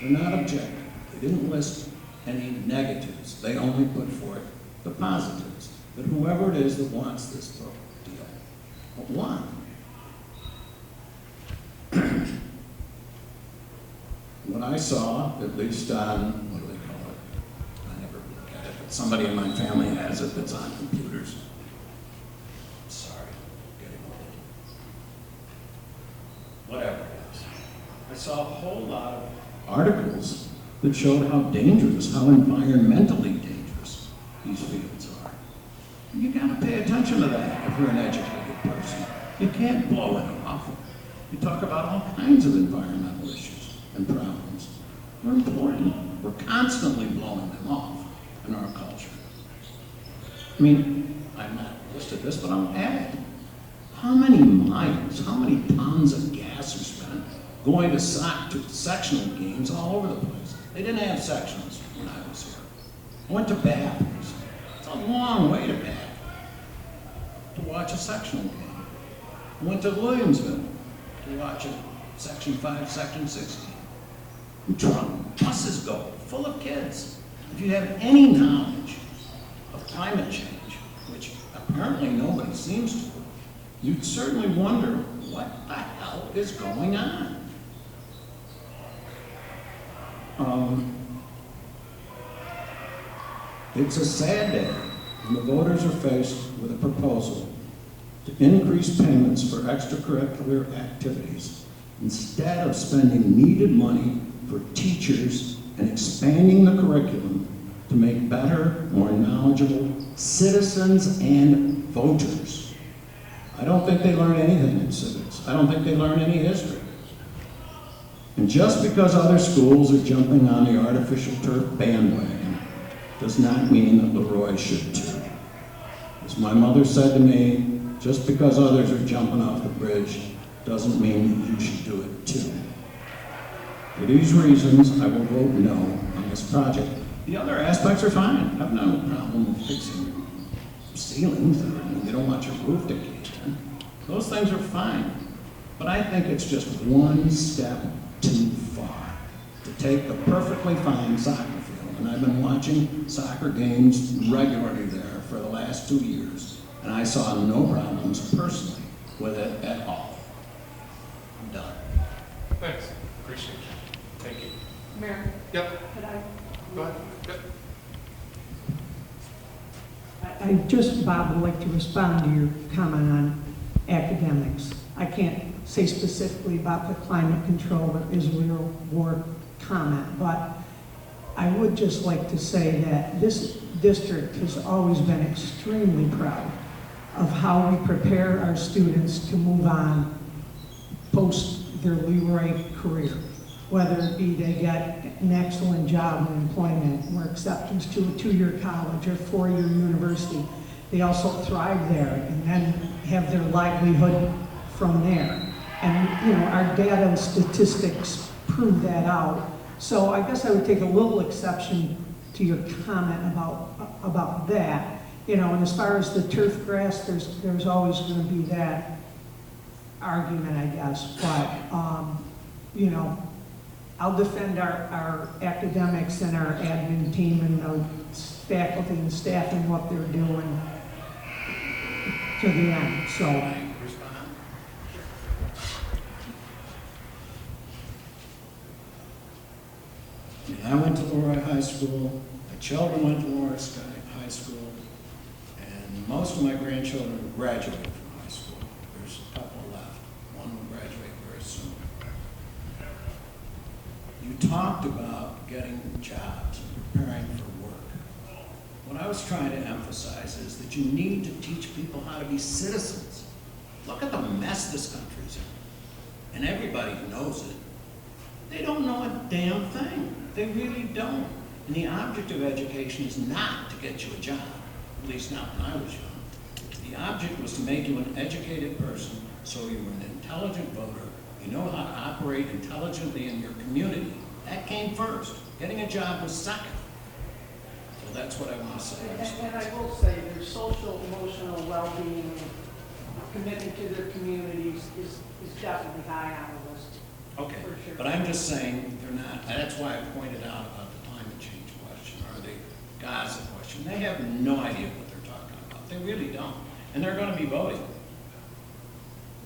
They're not objective. They didn't list any negatives. They only put forth the positives, that whoever it is that wants this book deal will want. What I saw, at least on, what do they call it? I never look at it, but somebody in my family has it that's on computers. Sorry, I'm getting old. Whatever it is. I saw a whole lot of articles that showed how dangerous, how environmentally dangerous these fields are. You gotta pay attention to that if you're an educated person. You can't blow it off. You talk about all kinds of environmental issues and problems. They're important. We're constantly blowing them off in our culture. I mean, I'm not listed this, but I'm at it. How many miles, how many tons of gas are spent going to sectional games all over the place? They didn't have sectionals when I was here. I went to Bath. It's a long way to Bath to watch a sectional game. I went to Williamsville to watch a Section 5, Section 6 game. Buses go full of kids. If you have any knowledge of climate change, which apparently nobody seems to, you'd certainly wonder what the hell is going on. It's a sad day when the voters are faced with a proposal to increase payments for extracurricular activities instead of spending needed money for teachers and expanding the curriculum to make better, more knowledgeable citizens and voters. I don't think they learn anything in civics. I don't think they learn any history. And just because other schools are jumping on the artificial turf bandwagon does not mean that LeRoy should too. As my mother said to me, just because others are jumping off the bridge doesn't mean that you should do it too. For these reasons, I will vote no on this project. The other aspects are fine. I have no problem with fixing ceilings, and you don't want your roof to cave in. Those things are fine. But I think it's just one step too far to take the perfectly fine soccer field. And I've been watching soccer games regularly there for the last 2 years, and I saw no problems personally with it at all. I'm done. Thanks, appreciate it. Thank you. Mayor, Yep, could I? go ahead. Yep. I just, Bob, would like to respond to your comment on academics. I can't say specifically about the climate control or Israel war comment, but I would just like to say that this district has always been extremely proud of how we prepare our students to move on post their LeRoy career, whether it be they get an excellent job in employment or acceptance to a 2-year college or 4-year university. They also thrive there and then have their livelihood from there. And, you know, our data and statistics prove that out. So I guess I would take a little exception to your comment about that. You know, and as far as the turf grass, there's always going to be that argument, I guess. But, you know, I'll defend our academics and our admin team and the faculty and staff and what they're doing to the end. So. I went to LeRoy High School, my children went to LeRoy High School, and most of my grandchildren graduated from high school. There's a couple left. One will graduate very soon. You talked about getting jobs and preparing for work. What I was trying to emphasize is that you need to teach people how to be citizens. Look at the mess this country's in, and everybody knows it. They don't know a damn thing. They really don't. And the object of education is not to get you a job, at least not when I was young. The object was to make you an educated person so you were an intelligent voter, you know how to operate intelligently in your community. That came first. Getting a job was second. So that's what I want to say. And I will say, their social, emotional well-being, commitment to their communities is definitely high on the list. Okay, For sure. but I'm just saying they're not, that's why I pointed out about the climate change question or the Gaza question. They have no idea what they're talking about. They really don't. And they're going to be voting.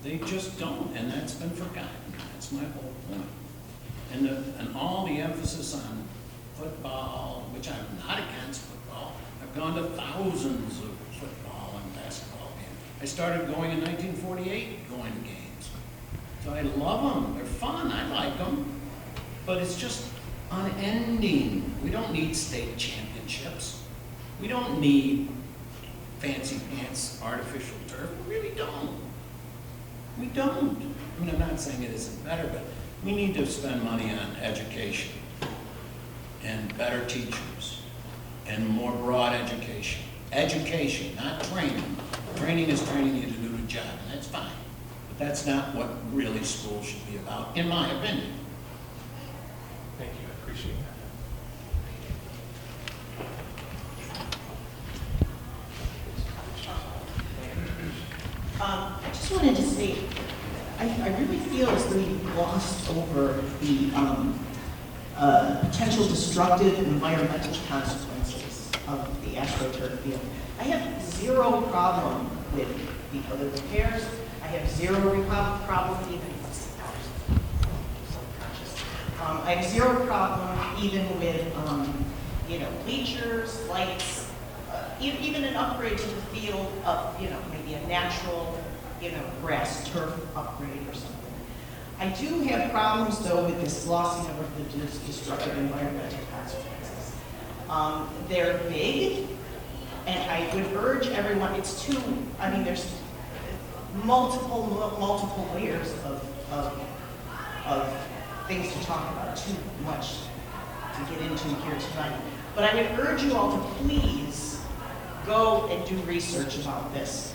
They just don't, and that's been forgotten. That's my whole point. And all the emphasis on football, which I'm not against football. I've gone to thousands of football and basketball games. I started going in 1948, going to games. So I love them. They're fun. I like them. But it's just unending. We don't need state championships. We don't need fancy pants, artificial turf. We really don't. We don't. I mean, I'm not saying it isn't better, but we need to spend money on education and better teachers and more broad education. Education, not training. Training is training you to do the job, and that's fine. But that's not what really school should be about, in my opinion. Thank you, I appreciate that. I just wanted to say, I really feel as though you've glossed over the potential destructive environmental consequences of the AstroTurf field. I have zero problem with the other repairs. I have zero problem even I have zero problem even with bleachers, lights, even an upgrade to the field of maybe a natural grass turf upgrade or something. I do have problems though with this glossing over the destructive environmental consequences. They're big, and I would urge everyone, there's multiple layers of things to talk about, too much to get into here tonight. But I would urge you all to please go and do research about this.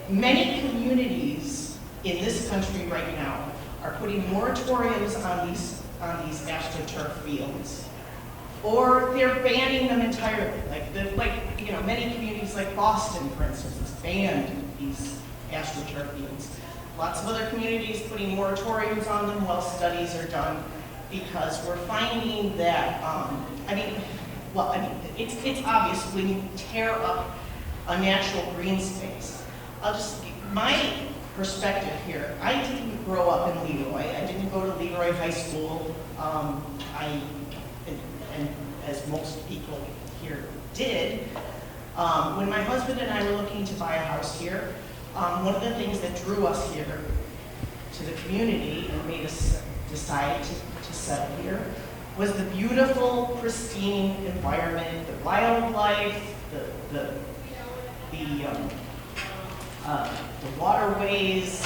Many communities in this country right now are putting moratoriums on these AstroTurf fields or they're banning them entirely. Many communities like Boston, for instance, has banned these astroturf fields. Lots of other communities putting moratoriums on them while studies are done, because we're finding that, it's obvious when you tear up a natural green space. My perspective here, I didn't grow up in LeRoy. I didn't go to LeRoy High School. And as most people here did, when my husband and I were looking to buy a house here, one of the things that drew us here to the community and made us decide to settle here was the beautiful, pristine environment, the wildlife, the waterways,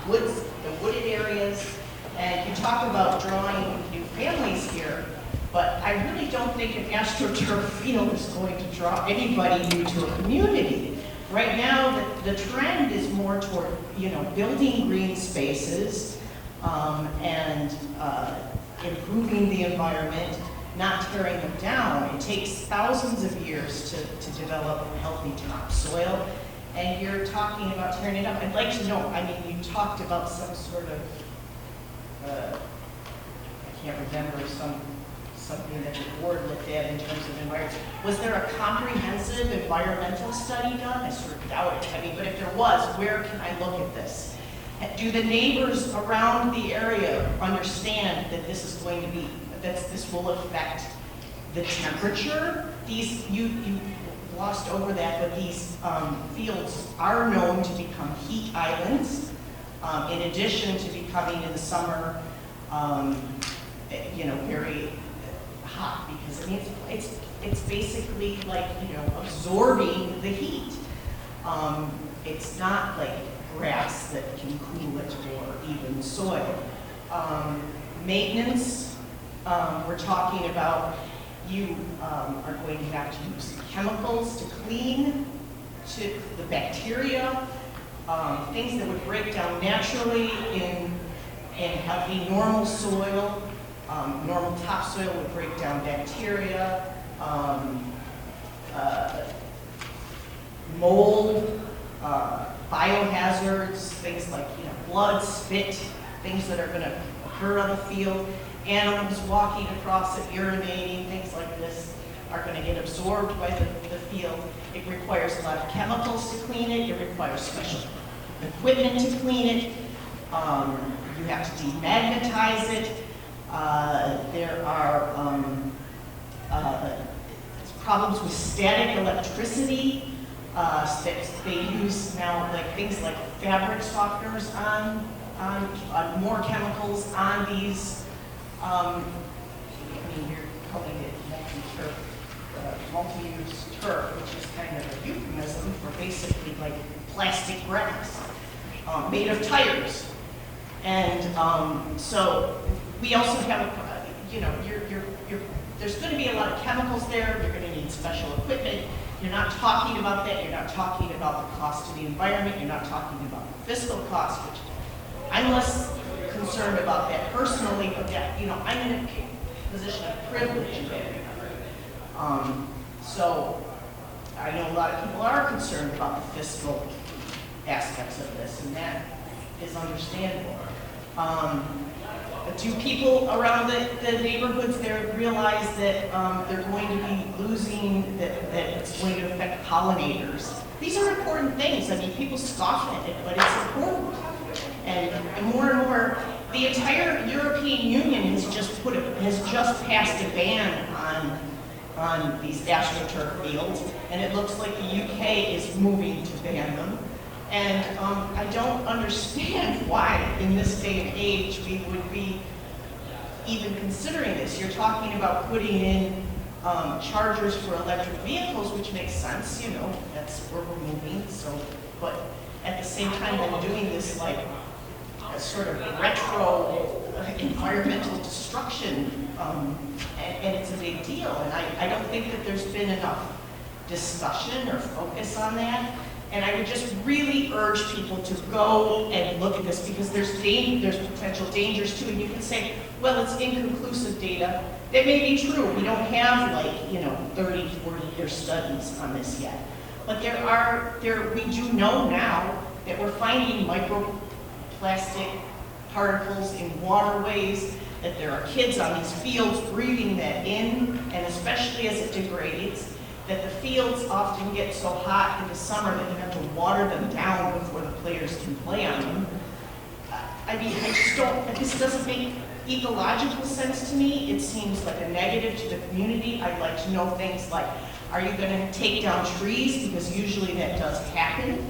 the wooded areas. And you talk about drawing new families here, but I really don't think an astroturf field is going to draw anybody new to a community. Right now, the trend is more toward, building green spaces and improving the environment, not tearing them down. It takes thousands of years to develop healthy topsoil, and you're talking about tearing it up. I'd like to know, you talked about some sort of, I can't remember, something that the board looked at in terms of environment. Was there a comprehensive environmental study done? I sort of doubt it. But if there was, where can I look at this? Do the neighbors around the area understand that this is going to be, that this will affect the temperature? You glossed over that, but these fields are known to become heat islands, in addition to becoming in the summer, very hot, because it's basically like absorbing the heat. It's not like grass that can cool it, or even soil. Maintenance, we're talking about you are going to have to use chemicals to clean the bacteria, things that would break down naturally in healthy normal soil. Normal topsoil would break down bacteria, mold, biohazards, things like blood, spit, things that are going to occur on the field. Animals walking across it, urinating, things like this are going to get absorbed by the field. It requires a lot of chemicals to clean it. It requires special equipment to clean it. You have to demagnetize it. There are problems with static electricity. They use now things like fabric softeners on more chemicals on these. You're calling it multi-use turf, which is kind of a euphemism for basically like plastic grass made of tires. And so we also have there's going to be a lot of chemicals there. You're going to need special equipment. You're not talking about that. You're not talking about the cost to the environment. You're not talking about the fiscal cost, which I'm less concerned about that personally, but I'm in a position of privilege there. So I know a lot of people are concerned about the fiscal aspects of this, and that is understandable. Do people around the neighborhoods there realize that they're going to be losing, that it's going to affect pollinators? These are important things. People scoff at it, but it's important. And more, the entire European Union has just passed a ban on these astroturf fields, and it looks like the UK is moving to ban them. And I don't understand why, in this day and age, we would be even considering this. You're talking about putting in chargers for electric vehicles, which makes sense, that's where we're moving. So, but at the same time, I'm doing this like a sort of retro environmental destruction, and it's a big deal. And I don't think that there's been enough discussion or focus on that. And I would just really urge people to go and look at this, because there's potential dangers too. And you can say, well, it's inconclusive data. That may be true. We don't have 30, 40-year studies on this yet. But we do know now that we're finding microplastic particles in waterways, that there are kids on these fields breathing that in, and especially as it degrades, that the fields often get so hot in the summer that you have to water them down before the players can play on them. I mean, this doesn't make ecological sense to me. It seems like a negative to the community. I'd like to know things like, are you going to take down trees? Because usually that does happen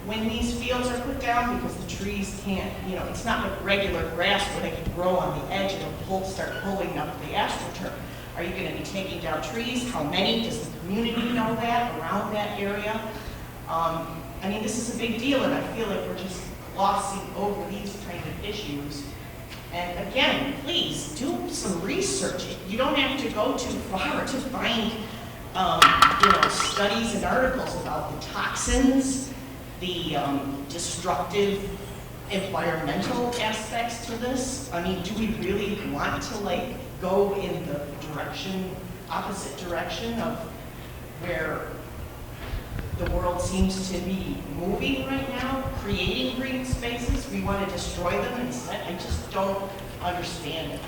when these fields are put down, because the trees can't, it's not like regular grass where they can grow on the edge and it'll start pulling up the astroturf. Are you going to be taking down trees? How many? Does the community know that around that area? I mean, this is a big deal, and I feel like we're just glossing over these kind of issues. And again, please do some research. You don't have to go too far to find, studies and articles about the toxins, the destructive environmental aspects to this. I mean, do we really want to go in the opposite direction of where the world seems to be moving right now, creating green spaces? We want to destroy them instead. I just don't understand it.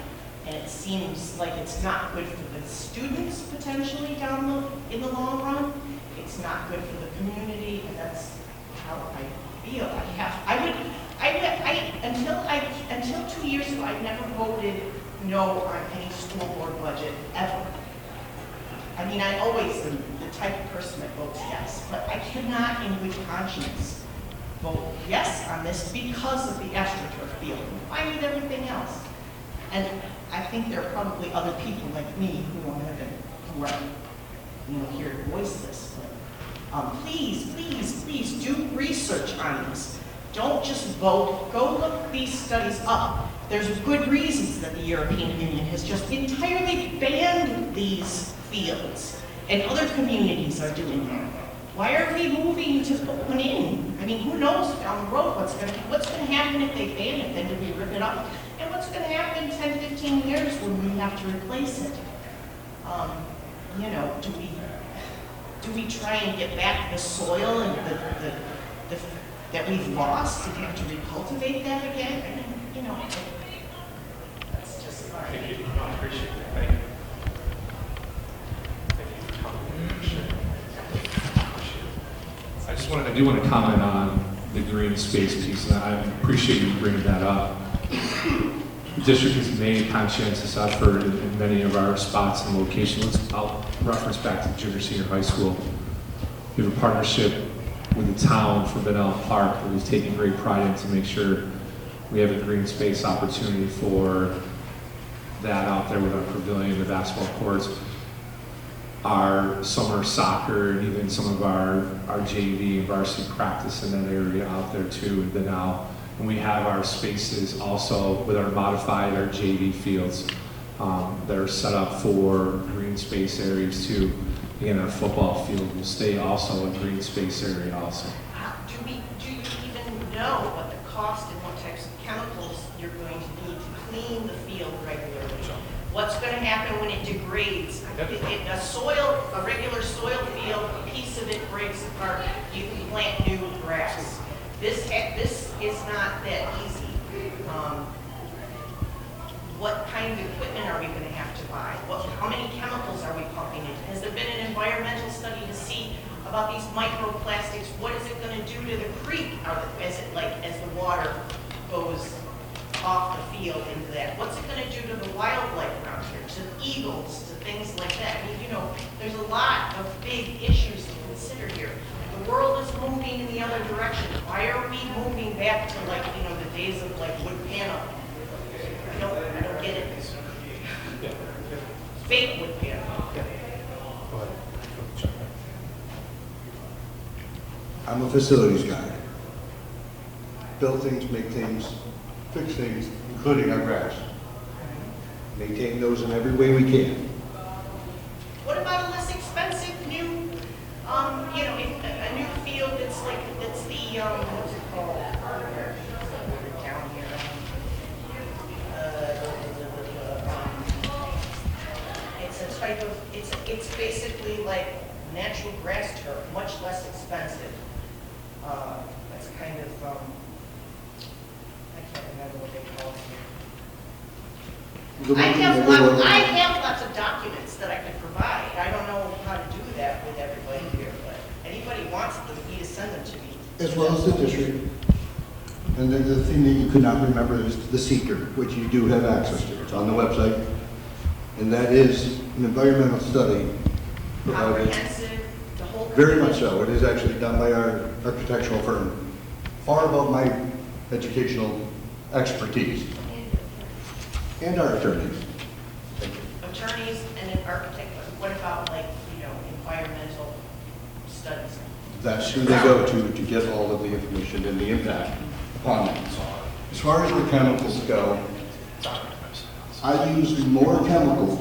And it seems like it's not good for the students potentially in the long run. It's not good for the community, and that's how I feel. Until 2 years ago, I never voted no on any school board budget, ever. I mean, I always am the type of person that votes yes, but I cannot in good conscience vote yes on this because of the AstroTurf field. Fine with everything else. And I think there are probably other people like me who are here to voice this. But please, please, please do research on this. Don't just vote. Go look these studies up. There's good reasons that the European Union has just entirely banned these fields, and other communities are doing that. Why are we moving to put one in? I mean, who knows down the road what's going to happen if they ban it? Then do we rip it up? And what's going to happen in 10, 15 years when we have to replace it? Do we try and get back the soil and that we've lost and have to recultivate that again? I mean, that's just my... Thank you. I appreciate that. Thank you. I do want to comment on the green space piece, and I appreciate you bringing that up. The district has made a conscientious effort in many of our spots and locations. I'll reference back to junior, senior high school. We have a partnership with the town for Benell Park that we've taken great pride in to make sure we have a green space opportunity for that out there with our pavilion, the basketball courts, our summer soccer, and even some of our JV and varsity practice in that area out there too in Benell. And we have our spaces also with our JV fields that are set up for green space areas too. Again, our football field will stay also a green space area also. Do you even know what the cost and what types of chemicals you're going to need to clean the field regularly? What's going to happen when it degrades? A regular soil field, a piece of it breaks apart, you can plant new grass. This is not that easy. What kind of equipment are we going to have to buy? How many chemicals are we pumping in? Has there been an environmental study to see about these microplastics? What is it going to do to the creek as the water goes off the field into that? What's it going to do to the wildlife around here, to eagles, to things like that? I mean, there's a lot of big issues to consider here. The world is moving in the other direction. Why are we moving back to the days of wood panel? I don't get it. Fake wood panel. I'm a facilities guy. Build things, make things, fix things, including our grass. Maintain those in every way we can. What about a less expensive new, a new field that's what's it called? Down here. It's a type of, it's basically like natural grass turf, much less expensive. That's kind of, I can't remember what they call it. I have lots of documents that I can provide. I don't know how to do that with everybody here, but anybody wants them, you need to send them to me. As well as the district. And then the thing that you could not remember is the seeker, which you do have access to. It's on the website. And that is an environmental study provided. Comprehensive, the whole. Very much so. It is actually done by our architectural firm, far above my educational expertise, and our attorneys. Thank you. Attorneys and an architect, but what about like, environmental studies? That's who they go to get all of the information and the impact upon them. As far as the chemicals go, I use more chemicals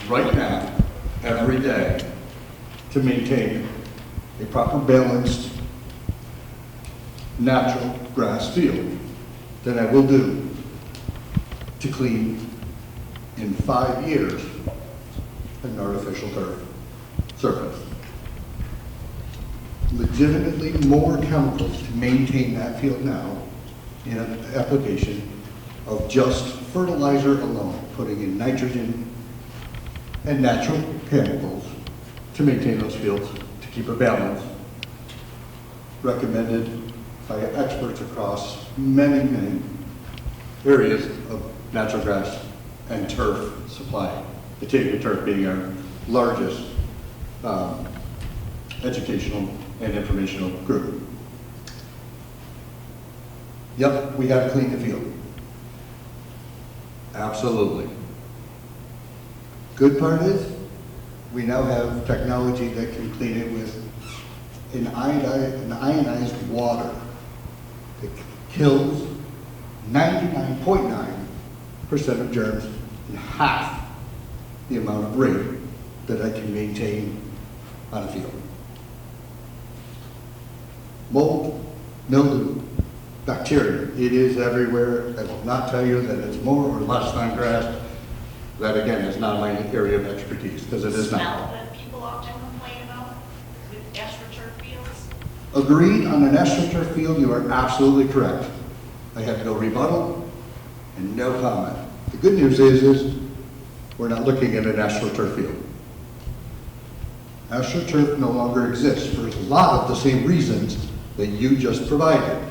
right now, every day, to maintain a proper balanced, natural grass field than I will do to clean in 5 years an artificial turf surface. Legitimately more chemicals to maintain that field now in an application of just fertilizer alone, putting in nitrogen and natural chemicals to maintain those fields, to keep a balance, recommended by experts across many, many areas of natural grass and turf supply. Batavia Turf being our largest educational and informational group. Yep, we got to clean the field. Absolutely. Good part is, we now have technology that can clean it with an ionized water that kills 99.9% of germs in half the amount of rate that I can maintain on a field. Mold, mildew, bacteria, it is everywhere. I will not tell you that it's more or less than grass. That again is not my area of expertise, because it is Smell not. that people often complain about with astroturf fields. Agreed on an astroturf field, you are absolutely correct. I have no rebuttal and no comment. The good news is we're not looking at an astroturf field. AstroTurf no longer exists for a lot of the same reasons that you just provided.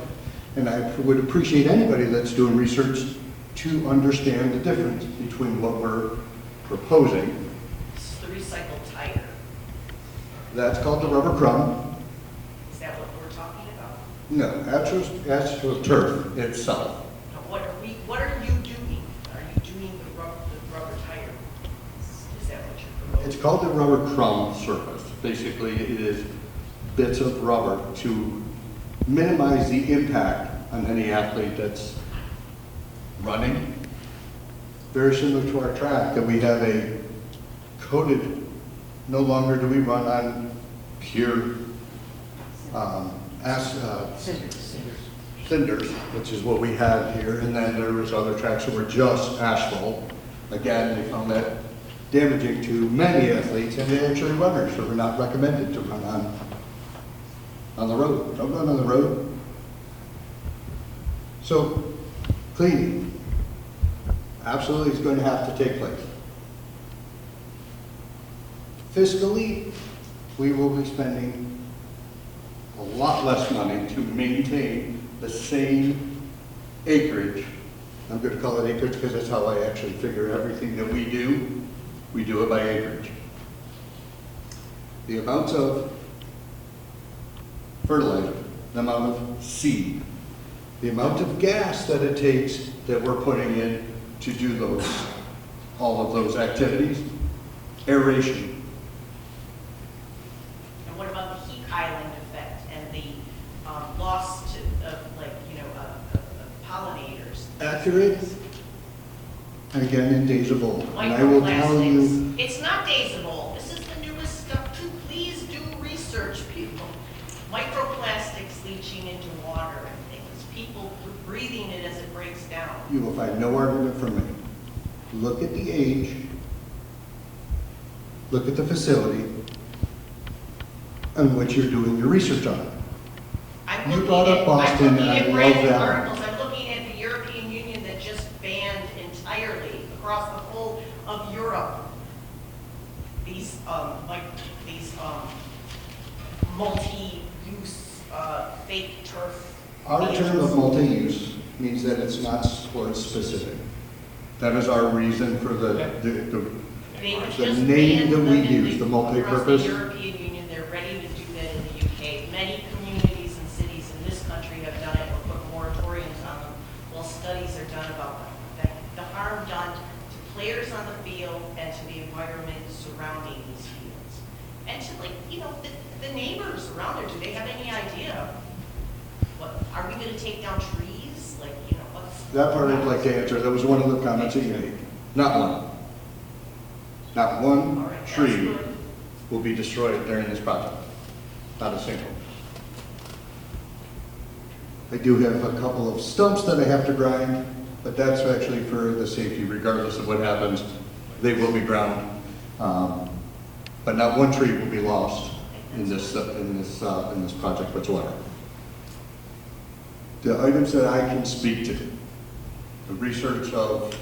And I would appreciate anybody that's doing research to understand the difference between what we're proposing. This is the recycled tire. That's called the rubber crumb. Is that what we're talking about? No, AstroTurf itself. Now, what are you doing? Are you doing the rubber tire? Is that what you're promoting? It's called the rubber crumb surface. Basically, it is bits of rubber to minimize the impact on any athlete that's running. Very similar to our track, that we have a coated, no longer do we run on pure cinders, which is what we had here, and then there was other tracks that were just asphalt. Again, they found that damaging to many athletes and actually runners who were not recommended to run on the road. Don't run on the road. So, cleaning absolutely is going to have to take place. Fiscally, we will be spending a lot less money to maintain the same acreage. I'm going to call it acreage because that's how I actually figure everything that we do. We do it by acreage. The amounts of fertilizer, the amount of seed, the amount of gas that it takes that we're putting in to do all of those activities, aeration. And what about the heat island effect and the loss of pollinators? Accurate, again, in days of old. And I will tell you, Microplastics. It's not days of old. This is the newest stuff too. Please do research, people. microplastics leaching into water and things, people breathing it as it breaks down. You will find no argument from me. Look at the age, look at the facility on which you're doing your research on. I'm You looking brought up at- Boston, I'm and I looking at love brand new that. articles. I'm looking at the European Union that just banned entirely across the whole of Europe these multi-use fake turf. Our term of multi-use means that it's not sport specific. That is our reason for They have the just name banned that them we in use, the across multi-purpose. the European Union, they're ready to do that in the UK. Many communities and cities in this country have done it or put moratoriums on them while studies are done about the harm done to players on the field and to the environment surrounding these fields. And to the neighbors around there, do they have any idea? What, are we gonna take down trees? What's? That part I'd like to answer. That was one of the comments that you made. Not one. Not All one right, that's tree good. will be destroyed during this project. Not a single. I do have a couple of stumps that I have to grind, but that's actually for the safety, regardless of what happens. They will be ground. But not one tree will be lost in this project whatsoever. The items that I can speak to, the research of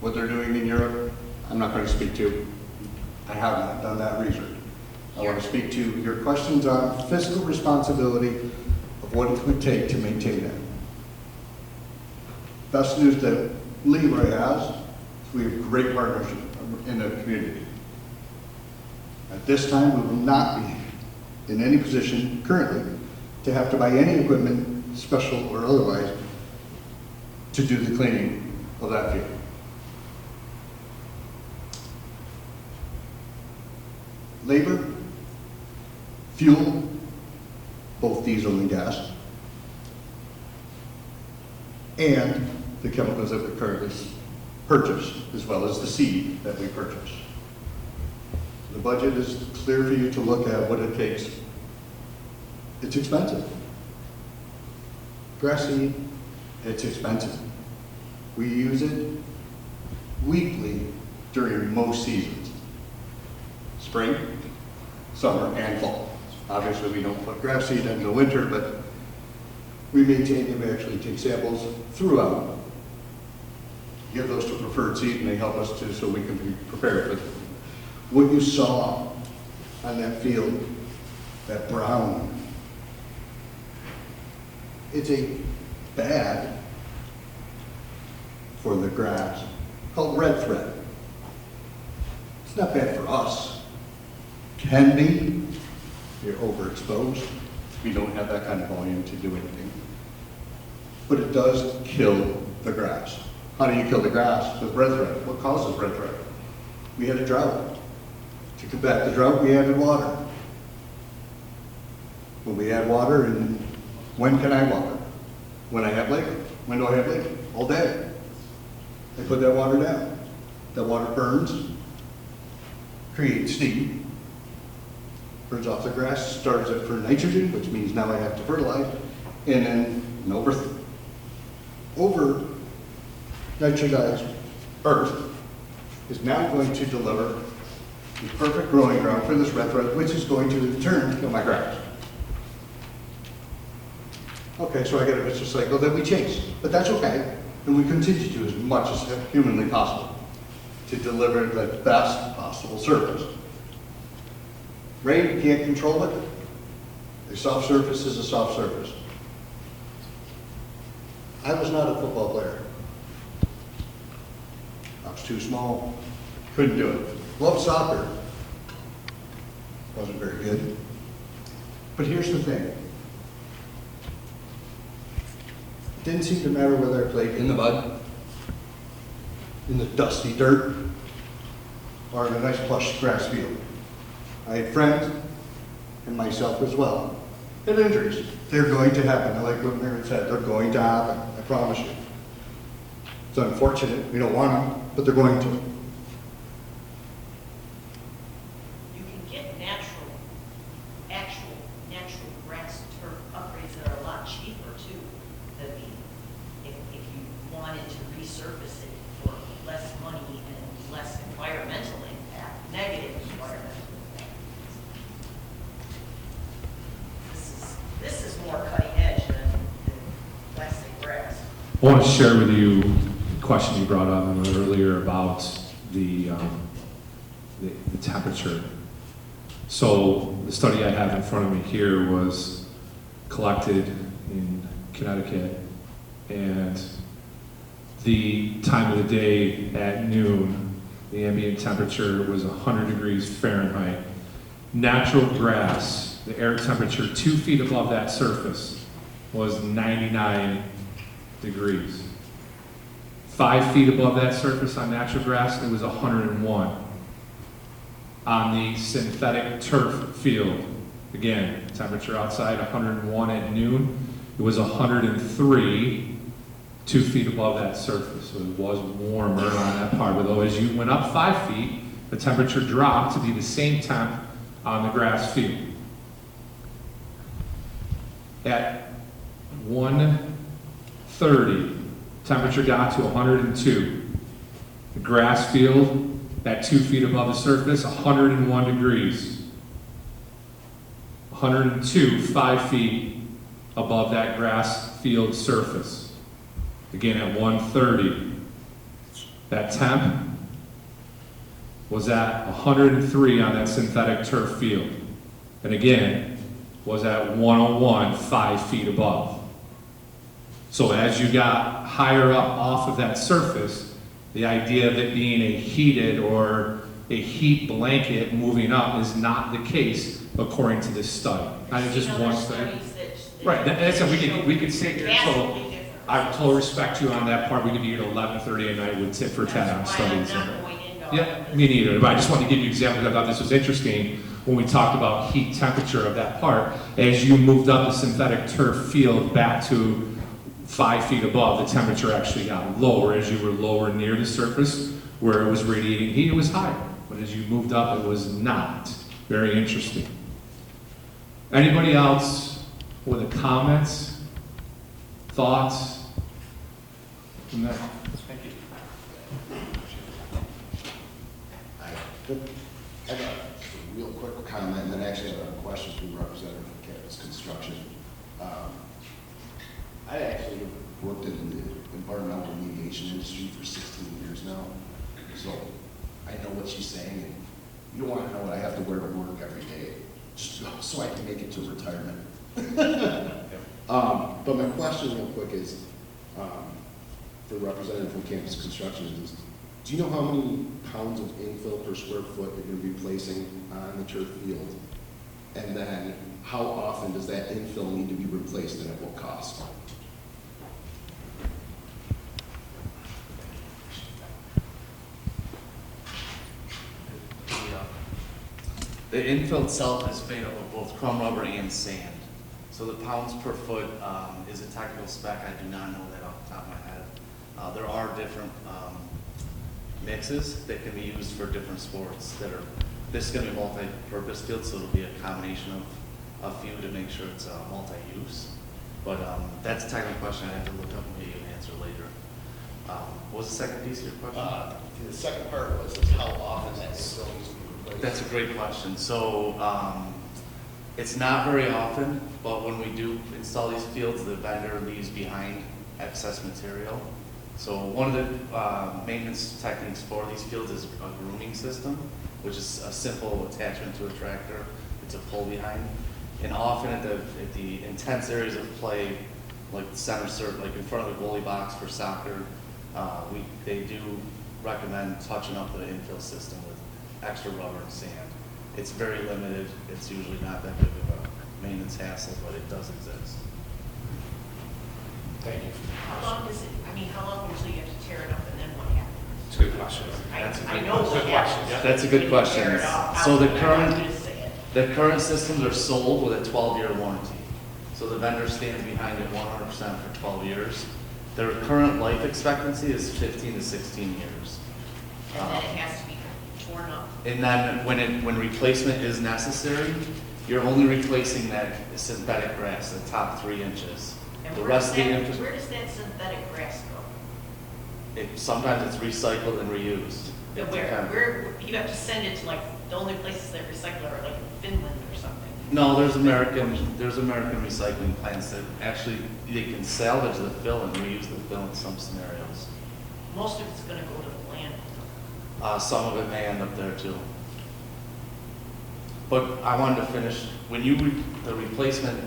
what they're doing in Europe, I'm not going to speak to. I have not done that research. I want to speak to your questions on fiscal responsibility of what it would take to maintain that. Best news that LeRoy has is we have great partnership in the community. At this time, we will not be in any position currently to have to buy any equipment, special or otherwise, to do the cleaning of that field. Labor, fuel, both diesel and gas, and the chemicals that we currently purchase, as well as the seed that we purchase. The budget is clear for you to look at what it takes. It's expensive. Grass seed, it's expensive. We use it weekly during most seasons. Spring, summer, and fall. Obviously, we don't put grass seed in the winter, but we maintain them. We actually take samples throughout, give those to preferred seed, and they help us so we can be prepared. But what you saw on that field, that brown, it's a bad for the grass called red thread. It's not bad for us. Can be. You're overexposed. We don't have that kind of volume to do anything. But it does kill the grass. How do you kill the grass? With red thread. What causes red thread? We had a drought. To combat the drought, we added water. When we add water, and when can I water? When I have labor. When do I have labor? All day. I put that water down. That water burns, creates steam, burns off the grass, starves it for nitrogen, which means now I have to fertilize, and then an over nitrogenized earth is now going to deliver the perfect growing ground for this red thread, which is going to in turn kill my grass. Okay, so I get a vicious cycle that we chase, but that's okay, and we continue to as much as humanly possible to deliver the best possible service. Rain, you can't control it. A soft surface is a soft surface. I was not a football player. I was too small, couldn't do it. Loved soccer, wasn't very good. But here's the thing. It didn't seem to matter whether I played in the mud, in the dusty dirt, or in a nice plush grass field. I had friends, and myself as well, had injuries. They're going to happen. Like what Mary said, they're going to happen. I promise you. It's unfortunate. We don't want them, but they're going to. You can get actual I want to share with you a question you brought up earlier about the temperature. So the study I have in front of me here was collected in Connecticut, and the time of the day at noon, the ambient temperature was 100 degrees Fahrenheit. Natural grass, the air temperature 2 feet above that surface was 99 degrees. 5 feet above that surface on natural grass, it was 101. On the synthetic turf field, again, temperature outside 101 at noon, it was 103, 2 feet above that surface. So it was warmer on that part, but though as you went up 5 feet, the temperature dropped to be the same temp on the grass field. At 1:30, temperature got to 102. The grass field at 2 feet above the surface, 101 degrees. 102, 5 feet above that grass field surface. Again, at 1:30, that temp was at 103 on that synthetic turf field. And again, was at 101, 5 feet above. So as you got higher up off of that surface, the idea of it being a heated or a heat blanket moving up is not the case according to this study. Not just one study. Right, that's we could sit here until, I have total respect to you on that part. We could be here at 11:30 at night with tit for tat on studies. Yeah, me neither, but I just wanted to give you examples. I thought this was interesting when we talked about heat temperature of that part. As you moved up the synthetic turf field back to 5 feet above, the temperature actually got lower. As you were lower near the surface where it was radiating heat, it was higher. But as you moved up, it was not. Very interesting. Anybody else with a comments, thoughts? From that? Thank you. I got a real quick comment, and then actually I have a question from Representative from Campus Construction. I actually worked in the environmental remediation industry for 16 years now, so I know what she's saying, and you don't want to know what I have to wear to work every day, just so I can make it to retirement. But my question real quick is, for the representative from Campus Construction, is do you know how many pounds of infill per square foot you're going to be placing on the turf field? And then how often does that infill need to be replaced and at what cost? The infill itself is made up of both crumb rubber and sand. So the pounds per foot is a technical spec. I do not know that off the top of my head. There are different mixes that can be used for different sports that are, this is going to be multi-purpose field, so it'll be a combination of a few to make sure it's multi-use. But that's a technical question I have to look up and give you an answer later. What was the second piece of your question? The second part was how often that infill needs to be replaced. That's a great question. So it's not very often, but when we do install these fields, the vendor leaves behind excess material. So one of the maintenance techniques for these fields is a grooming system, which is a simple attachment to a tractor. It's a pull behind. And often at the intense areas of play, like the center circle, like in front of the goalie box for soccer, they do recommend touching up the infill system with extra rubber and sand. It's very limited. It's usually not that big of a maintenance hassle, but it does exist. Thank you. How long does it, how long usually you have to tear it up and then what happens? It's a good question. I know what happens. That's a good question. Tear it off. So the I'm not current gonna say it. The current systems are sold with a 12-year warranty. So the vendor stands behind it 100% for 12 years. Their current life expectancy is 15 to 16 years. And then it has to be torn up. And then when replacement is necessary, you're only replacing that synthetic grass, the top 3 inches. And The where rest does of the that, infra- where does that synthetic grass go? sometimes it's recycled and reused. It Where, depends. where, you have to send it to like, the only places that recycle are like in Finland or something. No, there's American recycling plants that actually, they can salvage the fill and reuse the fill in some scenarios. Most of it's gonna go to the land. Some of it may end up there too. But I wanted to finish, when the replacement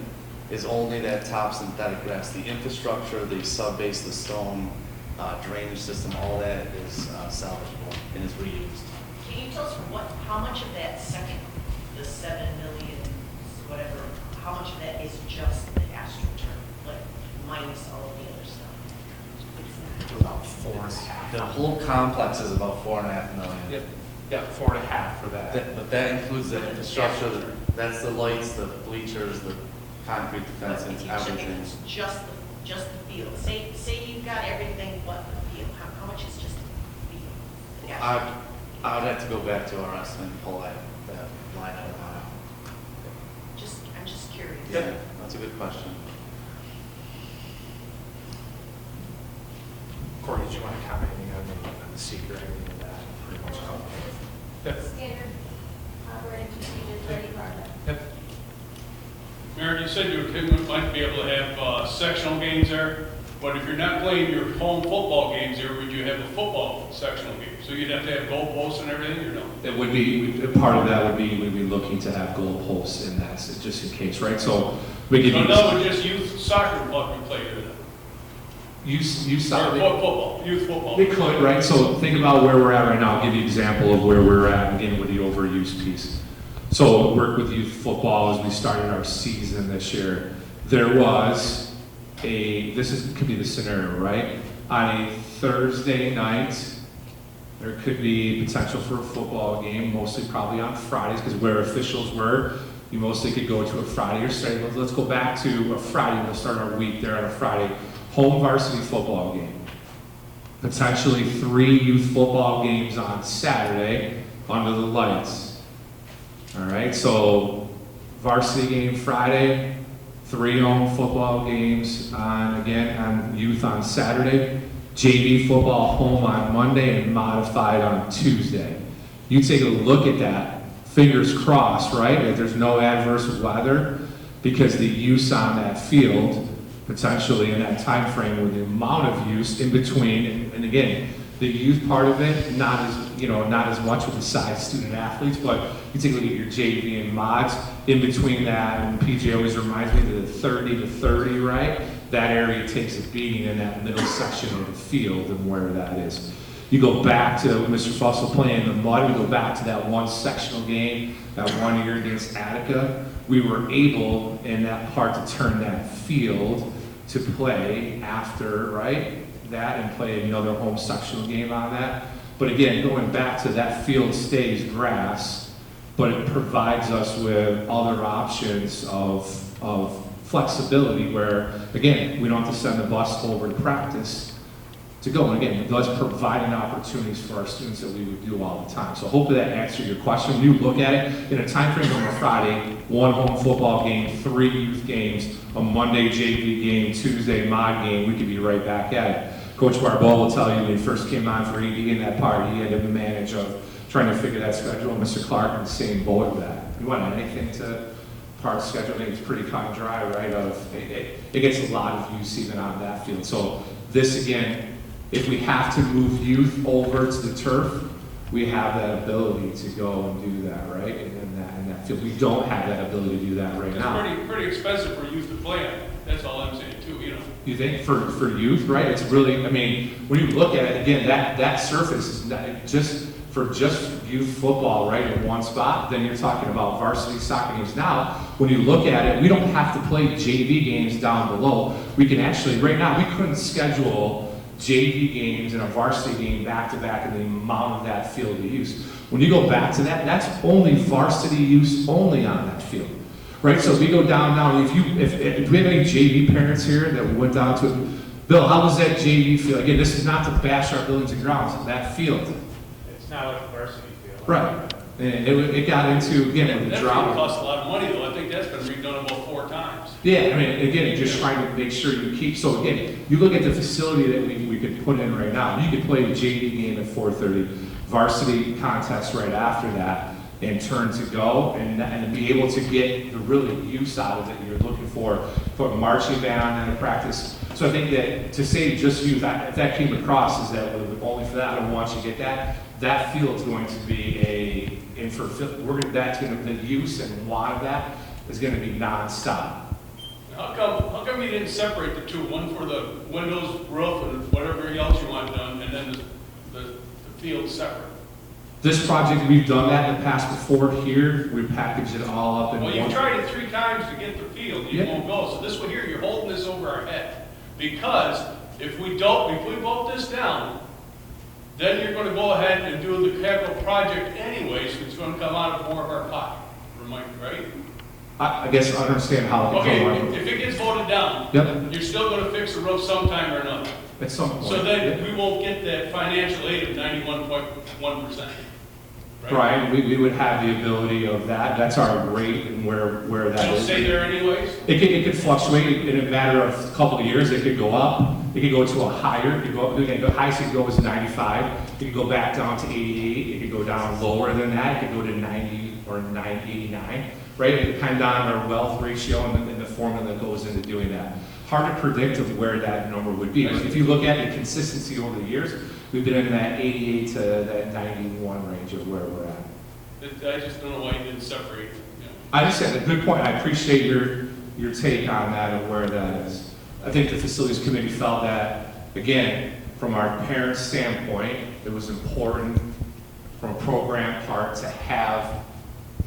is only that top synthetic grass, the infrastructure, the subbase, the stone, drainage system, all that is salvageable and is reused. Can you tell us how much of that second, the 7 million, whatever, how much of that is just the astroturf, like minus all of the other stuff? About 4.5. The whole complex is about 4.5 million. Yep. Yeah, 4.5 for that. But that includes the infrastructure, that's the lights, the bleachers, the concrete, the But fencing, if everything. it's just the field, say you've got everything but the field, how much is just the field? The astroturf? I would have to go back to our estimate and pull that line item out. I'm just curious. Yeah, that's a good question. Corey, did you want to comment anything on the secret or anything like that? Pretty much covered. Yep. Standard operating procedures for any project. Yep. Mayor, you said your kid might be able to have sectional games there, but if you're not playing your home football games there, would you have a football sectional game? So you'd have to have goalposts and everything, or no? It would be, part of that would be, we'd be looking to have goalposts in that, just in case, right? So we give So you. no, would just youth soccer would play there then? You Or saw. football, youth football? They could, right? So think about where we're at right now. I'll give you an example of where we're at, again, with the overuse piece. So work with youth football as we started our season this year. There was could be the scenario, right? On a Thursday night, there could be potential for a football game, mostly probably on Fridays, because where officials were, you mostly could go to a Friday or Saturday. Let's go back to a Friday. We'll start our week there on a Friday. Home varsity football game. Potentially 3 youth football games on Saturday under the lights. All right, so varsity game Friday, 3 home football games on youth on Saturday, JV football home on Monday, and modified on Tuesday. You take a look at that, fingers crossed, right? If there's no adverse weather, because the use on that field, potentially in that time frame with the amount of use in between, and again, the youth part of it, not as much with the size student athletes, but you take a look at your JV and mods in between that, and PJ always reminds me of the 30 to 30, right? That area takes a beating in that middle section of the field and where that is. You go back to Mr. Fussell playing in the mud, we go back to that one sectional game, that 1 year against Attica. We were able in that part to turn that field to play after, right? That and play another home sectional game on that. But again, going back to that field stays grass, but it provides us with other options of flexibility where, again, we don't have to send the bus over to practice to go. And again, it does provide opportunities for our students that we would do all the time. So hopefully that answered your question. When you look at it, in a time frame of a Friday, 1 home football game, 3 youth games, a Monday JV game, Tuesday mod game, we could be right back at it. Coach Barbeau will tell you when he first came on for ED in that part, he had to manage of trying to figure that schedule. Mr. Clark in the same boat with that. You want anything to part schedule? I think it's pretty cut and dry, right? It gets a lot of use even on that field. So this again, if we have to move youth over to the turf, we have that ability to go and do that, right? In that field. We don't have that ability to do that right now. It's pretty expensive for youth to play on. That's all I'm saying too, You think for youth, right? It's really, I mean, when you look at it, again, that surface is not just youth football, right, in one spot, then you're talking about varsity soccer games. Now, when you look at it, we don't have to play JV games down below. We can actually, right now, we couldn't schedule JV games and a varsity game back-to-back and the amount of that field of use. When you go back to that, that's only varsity use only on that field. Right, so we go down now, do we have any JV parents here that went down to, Bill, how was that JV field? Again, this is not to bash our buildings and grounds, that field. It's not like a varsity field. Right, and it got into, again, with the That's drought. gonna cost a lot of money though. I think that's been redone about 4 times. Yeah, I mean, again, just trying to make sure you keep, so again, you look at the facility that we could put in right now, you could play a JV game at 4:30, varsity contest right after that. and turn to go and be able to get the really use out of it you're looking for a marching band and a practice. So I think that to say just use that, if that came across is that only for that, I don't want you to get that field's going to be the use and want of that is going to be nonstop. How come you didn't separate the two, one for the windows, roof, and whatever else you want done, and then the field separate? This project, we've done that in the past before here. We packaged it all up in one. Well, you've tried it 3 times to get the field, you Yeah. won't go. So this one here, you're holding this over our head. Because if we vote this down, then you're gonna go ahead and do the capital project anyway, so it's gonna come out of more of our pocket, right? I guess I understand how it Okay, can if it gets voted down, Yep. you're still gonna fix the roof sometime or another. at some point. So then we won't get that financial aid of 91.1%. Right, we would have the ability of that. That's our rate and where that It'll is. stay there anyways? It could fluctuate in a matter of a couple of years. It could go up. It could go to a higher. It could go, again, the highest it could go is 95. It could go back down to 88. It could go down lower than that. It could go to 90 or 89. Right? It depends on our wealth ratio and the formula that goes into doing that. Hard to predict of where that number would be. But if you look at the consistency over the years, we've been in that 88 to that 91 range of where we're at. I just don't know why you didn't separate, I just said a good point. I appreciate your take on that and where that is. I think the facilities committee felt that, again, from our parents' standpoint, it was important from a program part to have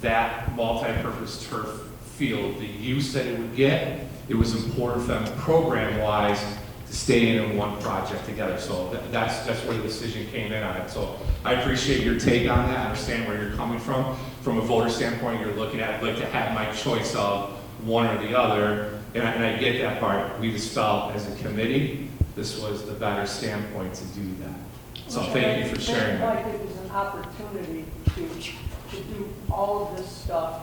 that multi-purpose turf field, the use that it would get. It was important for them program-wise to stay in one project together. So that's where the decision came in on it. So I appreciate your take on that. I understand where you're coming from. From a voter standpoint, you're looking at, I'd like to have my choice of one or the other. And I get that part. We just felt as a committee, this was the better standpoint to do that. So thank you for sharing that. I think it was an opportunity to do all of this stuff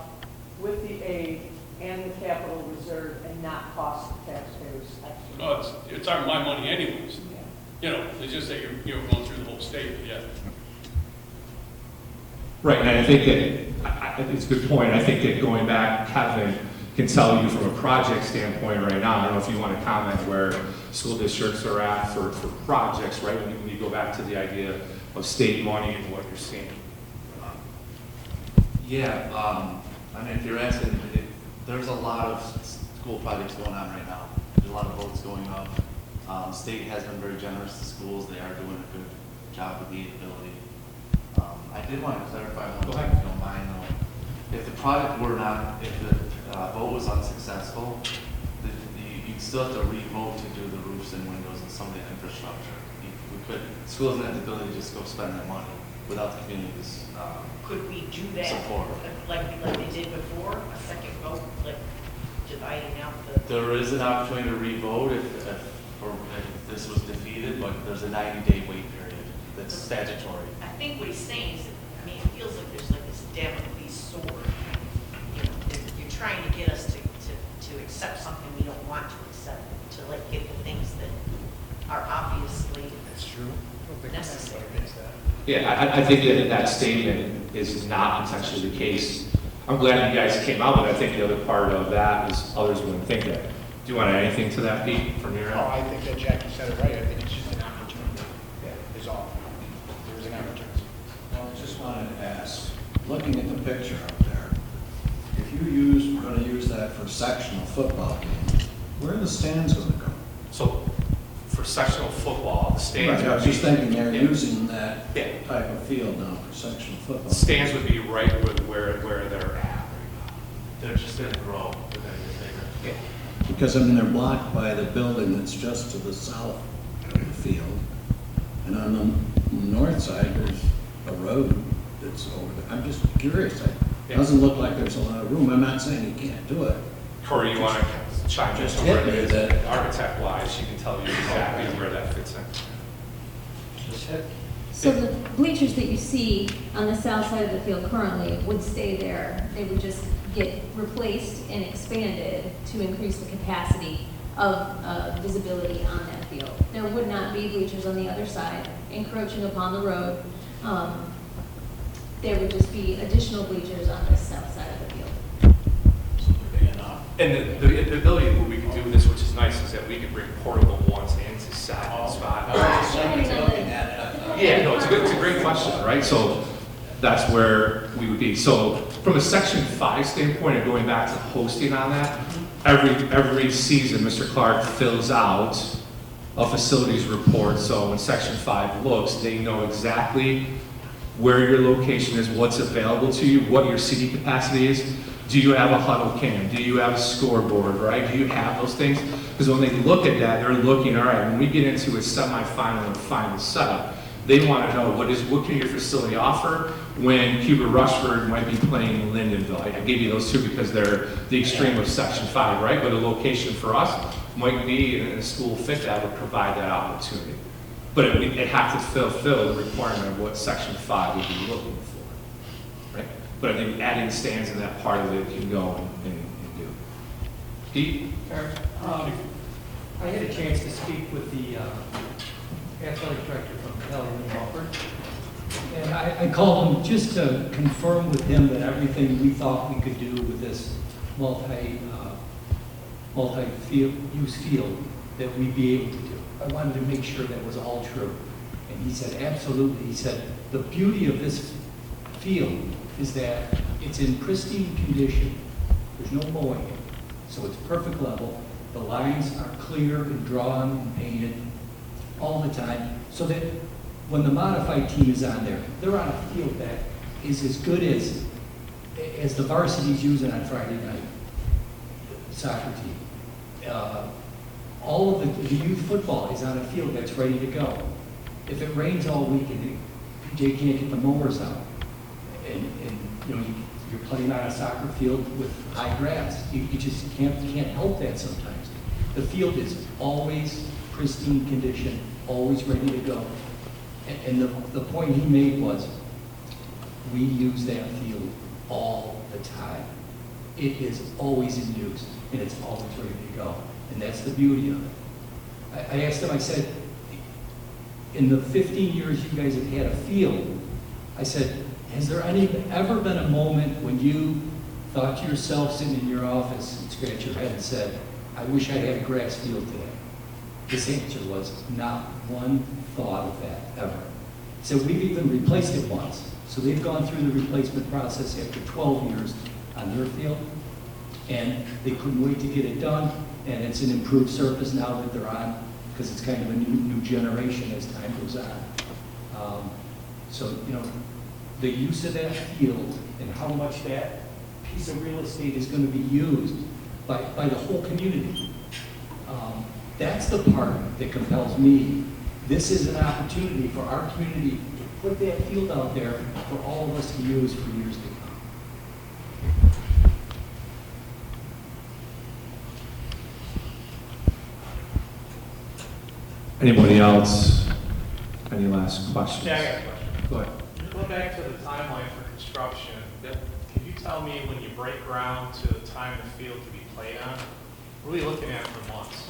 with the aid and the capital reserve and not cost the taxpayers extra. No, it's my money anyways. It's just that you're going through the whole state, yeah. Right, and I think that, it's a good point. I think that going back, Kevin can tell you from a project standpoint right now, I don't know if you want to comment where school districts are at for projects, right? When you go back to the idea of state money and what you're seeing. Yeah, I mean, if you're asking, there's a lot of school projects going on right now. There's a lot of votes going up. State has been very generous to schools. They are doing a good job with the ability. I did want to clarify one thing, if you don't mind, though. If the project were not, if the vote was unsuccessful, you'd still have to re-vote to do the roofs and windows and some of the infrastructure. Schools have the ability to just go spend that money without the community's Could we do that? support. Like they did before, a second vote, like dividing out the. There is an opportunity to re-vote if this was defeated, but there's a 90-day wait period that's statutory. I think what he's saying is, it feels like there's like this Damocles sword. You're trying to get us to accept something we don't want to accept, to like get the things that are obviously necessary. Yeah, I think that statement is not potentially the case. I'm glad you guys came out with it. I think the other part of that is others wouldn't think that. Do you want to add anything to that, Pete, from your end? No, I think that Jackie said it right. I think it's just an opportunity, is all. There's an opportunity. Well, I just wanted to ask, looking at the picture up there, if we're going to use that for sectional football games, where are the stands going to go? So for sectional football, the stands. Right, I was just thinking they're Yeah. using that Yeah. type of field now for sectional football. Stands would be right where they're at. They're just going to grow. They're going to get bigger. Yeah. Because, they're blocked by the building that's just to the south of the field. And on the north side, there's a road that's over there. I'm just curious. It doesn't look like there's a lot of room. I'm not saying you can't do it. Corey, you want to chime in? Just on where hit me it is? that- Architect-wise, she can tell you exactly where that fits in. Just hit. So the bleachers that you see on the south side of the field currently would stay there. They would just get replaced and expanded to increase the capacity of visibility on that field. There would not be bleachers on the other side encroaching upon the road. there would just be additional bleachers on the south side of the field. And the ability of what we can do with this, which is nice, is that we can bring portable ones into set and spot. Yeah, no, it's a great question, right? So that's where we would be. So from a Section 5 standpoint, and going back to hosting on that, every season, Mr. Clark fills out a facilities report. So when Section 5 looks, they know exactly where your location is, what's available to you, what your seating capacity is. Do you have a huddle cam? Do you have a scoreboard, right? Do you have those things? Because when they look at that, they're looking, all right, when we get into a semifinal or final setup, they want to know what can your facility offer when Cuba Rushford might be playing Lindenville. I gave you those two because they're the extreme of Section 5, right? But a location for us might be in a school fit that would provide that opportunity. But it have to fulfill the requirement of what Section 5 would be looking for, right? But I think adding stands in that part of it can go and do. Pete? I had a chance to speak with the athletic director from Kelly and Alford. And I called him just to confirm with him that everything we thought we could do with this multi-use field, that we'd be able to do. I wanted to make sure that was all true. And he said, absolutely. He said, the beauty of this field is that it's in pristine condition. There's no mowing it. So it's perfect level. The lines are clear and drawn and painted all the time, so that when the modified team is on there, they're on a field that is as good as the varsity's using on Friday night, soccer team. All of the youth football is on a field that's ready to go. If it rains all week and PJ can't get the mowers out, and you know you're playing on a soccer field with high grass, you just can't help that sometimes. The field is always pristine condition, always ready to go. And the point he made was, we use that field all the time. It is always in use, and it's always ready to go. And that's the beauty of it. I asked him, I said, in the 15 years you guys have had a field, I said, has there ever been a moment when you thought to yourself sitting in your office and scratch your head and said, I wish I had a grass field today? His answer was, not one thought of that, ever. So we've even replaced it once. So they've gone through the replacement process after 12 years on their field, and they couldn't wait to get it done, and it's an improved surface now that they're on, because it's kind of a new generation as time goes on. So, you know, the use of that field and how much that piece of real estate is going to be used by the whole community. That's the part that compels me. This is an opportunity for our community to put that field out there for all of us to use for years to come. Anybody else? Any last questions? Yeah, I got a question. Go ahead. Going back to the timeline for construction, can you tell me when you break ground to the time the field to be played on? What are we looking at for months?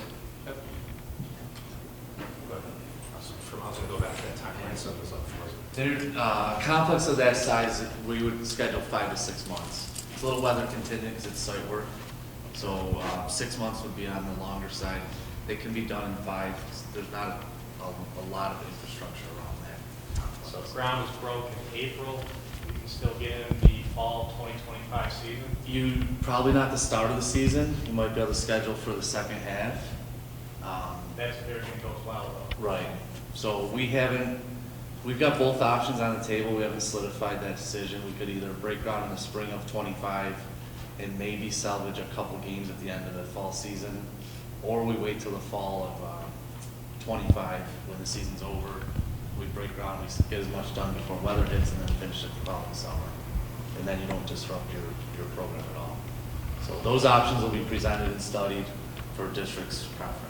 I was going to go back to that timeline, so it was up for us. Complex of that size, we would schedule 5 to 6 months. It's a little weather contingent because it's site work. So 6 months would be on the longer side. They can be done in 5. There's not a lot of infrastructure around that. So if ground is broke in April, we can still get in the fall 2025 season? You probably not the start of the season. You might be able to schedule for the second half. That's if everything goes well, though. Right. So we've got both options on the table. We haven't solidified that decision. We could either break ground in the spring of 25 and maybe salvage a couple games at the end of the fall season, or we wait till the fall of 25 when the season's over. We break ground, we get as much done before weather hits, and then finish it the following summer. And then you don't disrupt your program at all. So those options will be presented and studied for district's preference.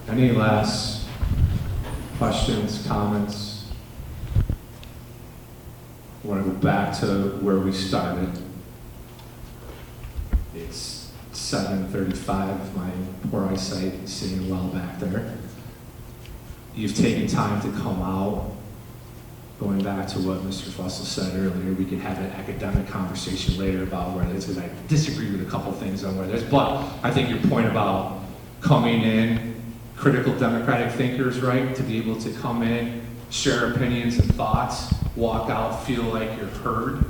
Any last questions, comments? I want to go back to where we started. It's 7:35, my poor eyesight is seeing well back there. you've taken time to come out. Going back to what Mr. Fussell said earlier, we could have an academic conversation later about where it is, because I disagree with a couple things on where it is. But I think your point about coming in, critical democratic thinkers, right, to be able to come in, share opinions and thoughts, walk out, feel like you're heard.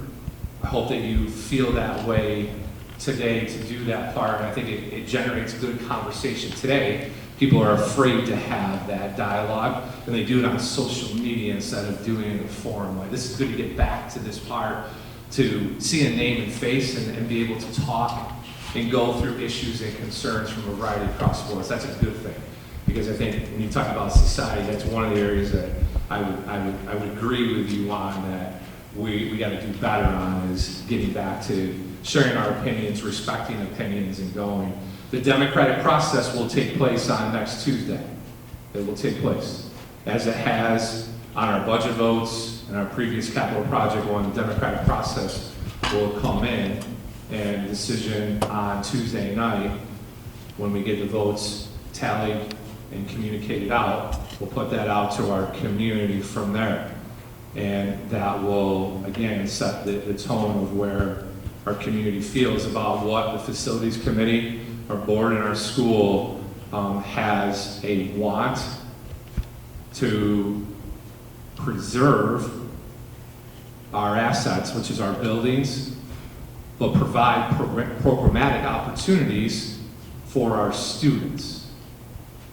I hope that you feel that way today to do that part. And I think it generates good conversation today. People are afraid to have that dialogue, and they do it on social media instead of doing it in a forum. Like, this is good to get back to this part, to see a name and face and be able to talk and go through issues and concerns from a variety of cross boards. That's a good thing, because I think when you talk about society, that's one of the areas that I would agree with you on, that we got to do better on, is getting back to sharing our opinions, respecting opinions, and going. The democratic process will take place on next Tuesday. It will take place, as it has on our budget votes and our previous capital project one. The democratic process will come in, and decision on Tuesday night, when we get the votes tallied and communicated out, we'll put that out to our community from there. And that will, again, set the tone of where our community feels about what the facilities committee, our board, and our school has a want to preserve our assets, which is our buildings, but provide programmatic opportunities for our students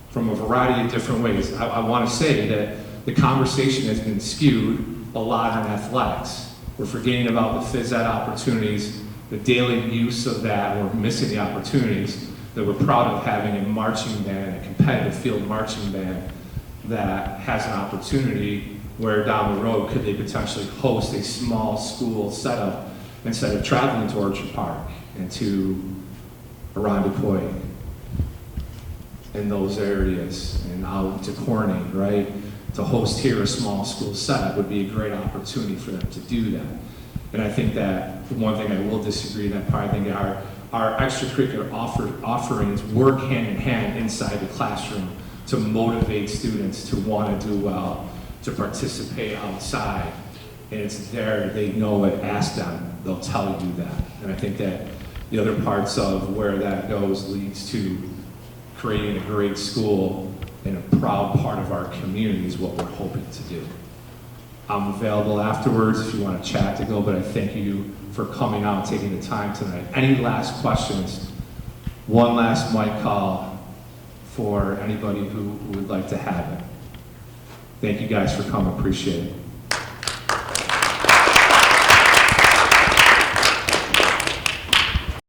from a variety of different ways. I want to say that the conversation has been skewed a lot on athletics. We're forgetting about the phys ed opportunities, the daily use of that. We're missing the opportunities that we're proud of having a marching band, a competitive field marching band that has an opportunity where down the road could they potentially host a small school setup instead of traveling to Orchard Park and to Arundecoy in those areas and out to Corning, right? To host here a small school setup would be a great opportunity for them to do that. And I think that the one thing I will disagree in that part, I think our extracurricular offerings work hand in hand inside the classroom to motivate students to want to do well, to participate outside. And it's there, they know it, ask them, they'll tell you that. And I think that the other parts of where that goes leads to creating a great school and a proud part of our community is what we're hoping to do. I'm available afterwards if you want to chat to go, but I thank you for coming out and taking the time tonight. Any last questions? One last mic call for anybody who would like to have it. Thank you guys for coming, appreciate it.